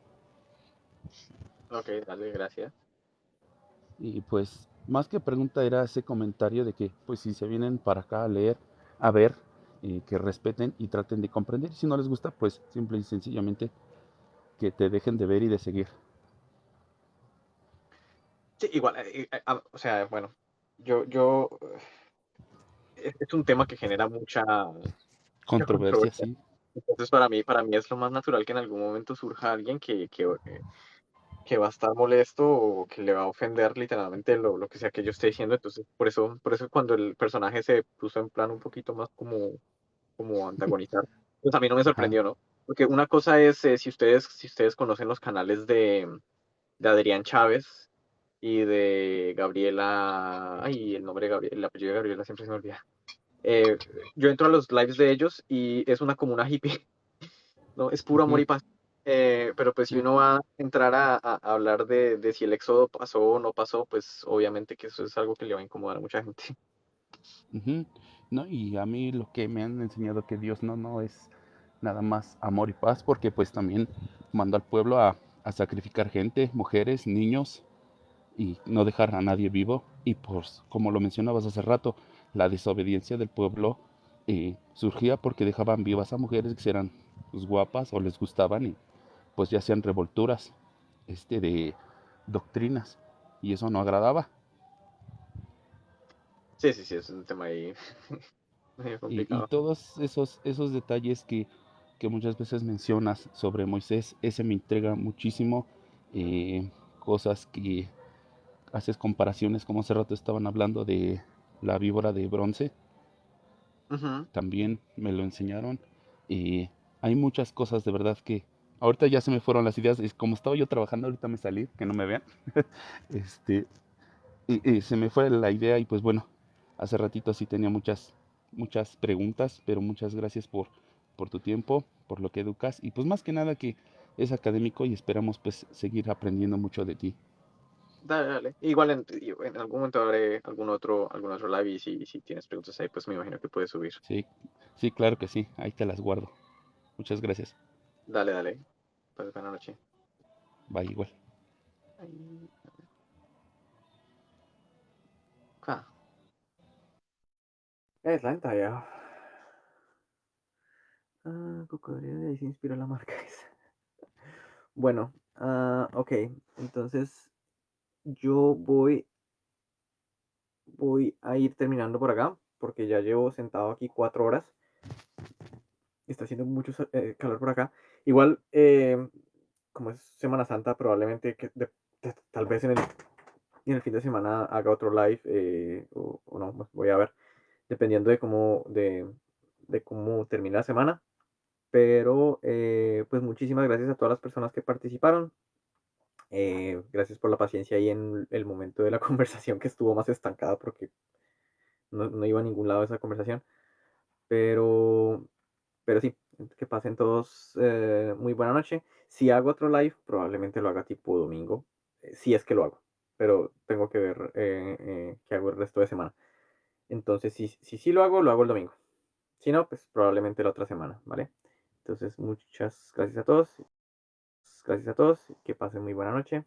Ok, dale, gracias. Y pues más que pregunta era ese comentario de que pues si se vienen para acá a leer, a ver, que respeten y traten de comprender. Si no les gusta, pues simple y sencillamente que te dejen de ver y de seguir. Sí, igual, o sea, bueno, yo, es un tema que genera mucha Controversia, controversia. sí. Entonces, para mí es lo más natural que en algún momento surja alguien que va a estar molesto o que le va a ofender literalmente lo que sea que yo esté diciendo. Entonces, por eso cuando el personaje se puso en plan un poquito más como antagonizar, pues a mí no me Ajá. sorprendió, ¿no? Porque una cosa es, si ustedes conocen los canales de Adrián Chávez y de Gabriela, ay, el nombre de Gabriela, el apellido de Gabriela siempre se me olvida. Eh, yo entro a los lives de ellos y es una comuna hippie, ¿no? Es puro amor Ujú, y paz. Pero pues si sí. uno va a entrar a hablar de si el éxodo pasó o no pasó, pues obviamente que eso es algo que le va a incomodar a mucha gente. Ujú. No, y a mí lo que me han enseñado que Dios no es nada más amor y paz, porque pues también mandó al pueblo a sacrificar gente, mujeres, niños, y no dejar a nadie vivo. Y pues, como lo mencionabas hace rato, la desobediencia del pueblo surgía porque dejaban vivas a mujeres que eran pues, guapas o les gustaban y pues ya hacían revolturas de doctrinas y eso no agradaba. Sí, sí, sí, es un tema ahí medio Y complicado. todos esos detalles que muchas veces mencionas sobre Moisés, ese me intriga muchísimo. Cosas que haces comparaciones, como hace rato estaban hablando de la víbora de bronce, Ujú. también me lo enseñaron. Y hay muchas cosas de verdad que ahorita ya se me fueron las ideas. Como estaba yo trabajando, ahorita me salí, que no me vean. este, y se me fue la idea y pues bueno, hace ratito sí tenía muchas preguntas, pero muchas gracias por tu tiempo, por lo que educas y pues más que nada que es académico y esperamos pues seguir aprendiendo mucho de ti. Dale, dale. Igual en algún momento haré algún otro live y si tienes preguntas ahí, pues me imagino que puedes subir. Sí, sí, claro que sí, ahí te las guardo. Muchas gracias. Dale, dale. Pues buena noche. Bye igual. Ahí. Ah, es la ya. Cocodrilo, de ahí se inspiró la marca esa. Bueno, ok. Entonces yo voy a ir terminando por acá porque ya llevo sentado aquí 4 horas. Está haciendo mucho calor por acá. Igual, como es Semana Santa, probablemente tal vez en el fin de semana haga otro live o no, pues voy a ver, dependiendo de cómo termine la semana. Pero pues muchísimas gracias a todas las personas que participaron. Gracias por la paciencia ahí en el momento de la conversación que estuvo más estancada porque no iba a ningún lado esa conversación. Pero, pero sí, que pasen todos muy buena noche. Si hago otro live, probablemente lo haga tipo domingo, si es que lo hago. Pero tengo que ver qué hago el resto de semana. Entonces, si sí lo hago el domingo. Si no, pues probablemente la otra semana, ¿vale? Entonces, muchas gracias a todos. Gracias a todos. Que pasen muy buena noche.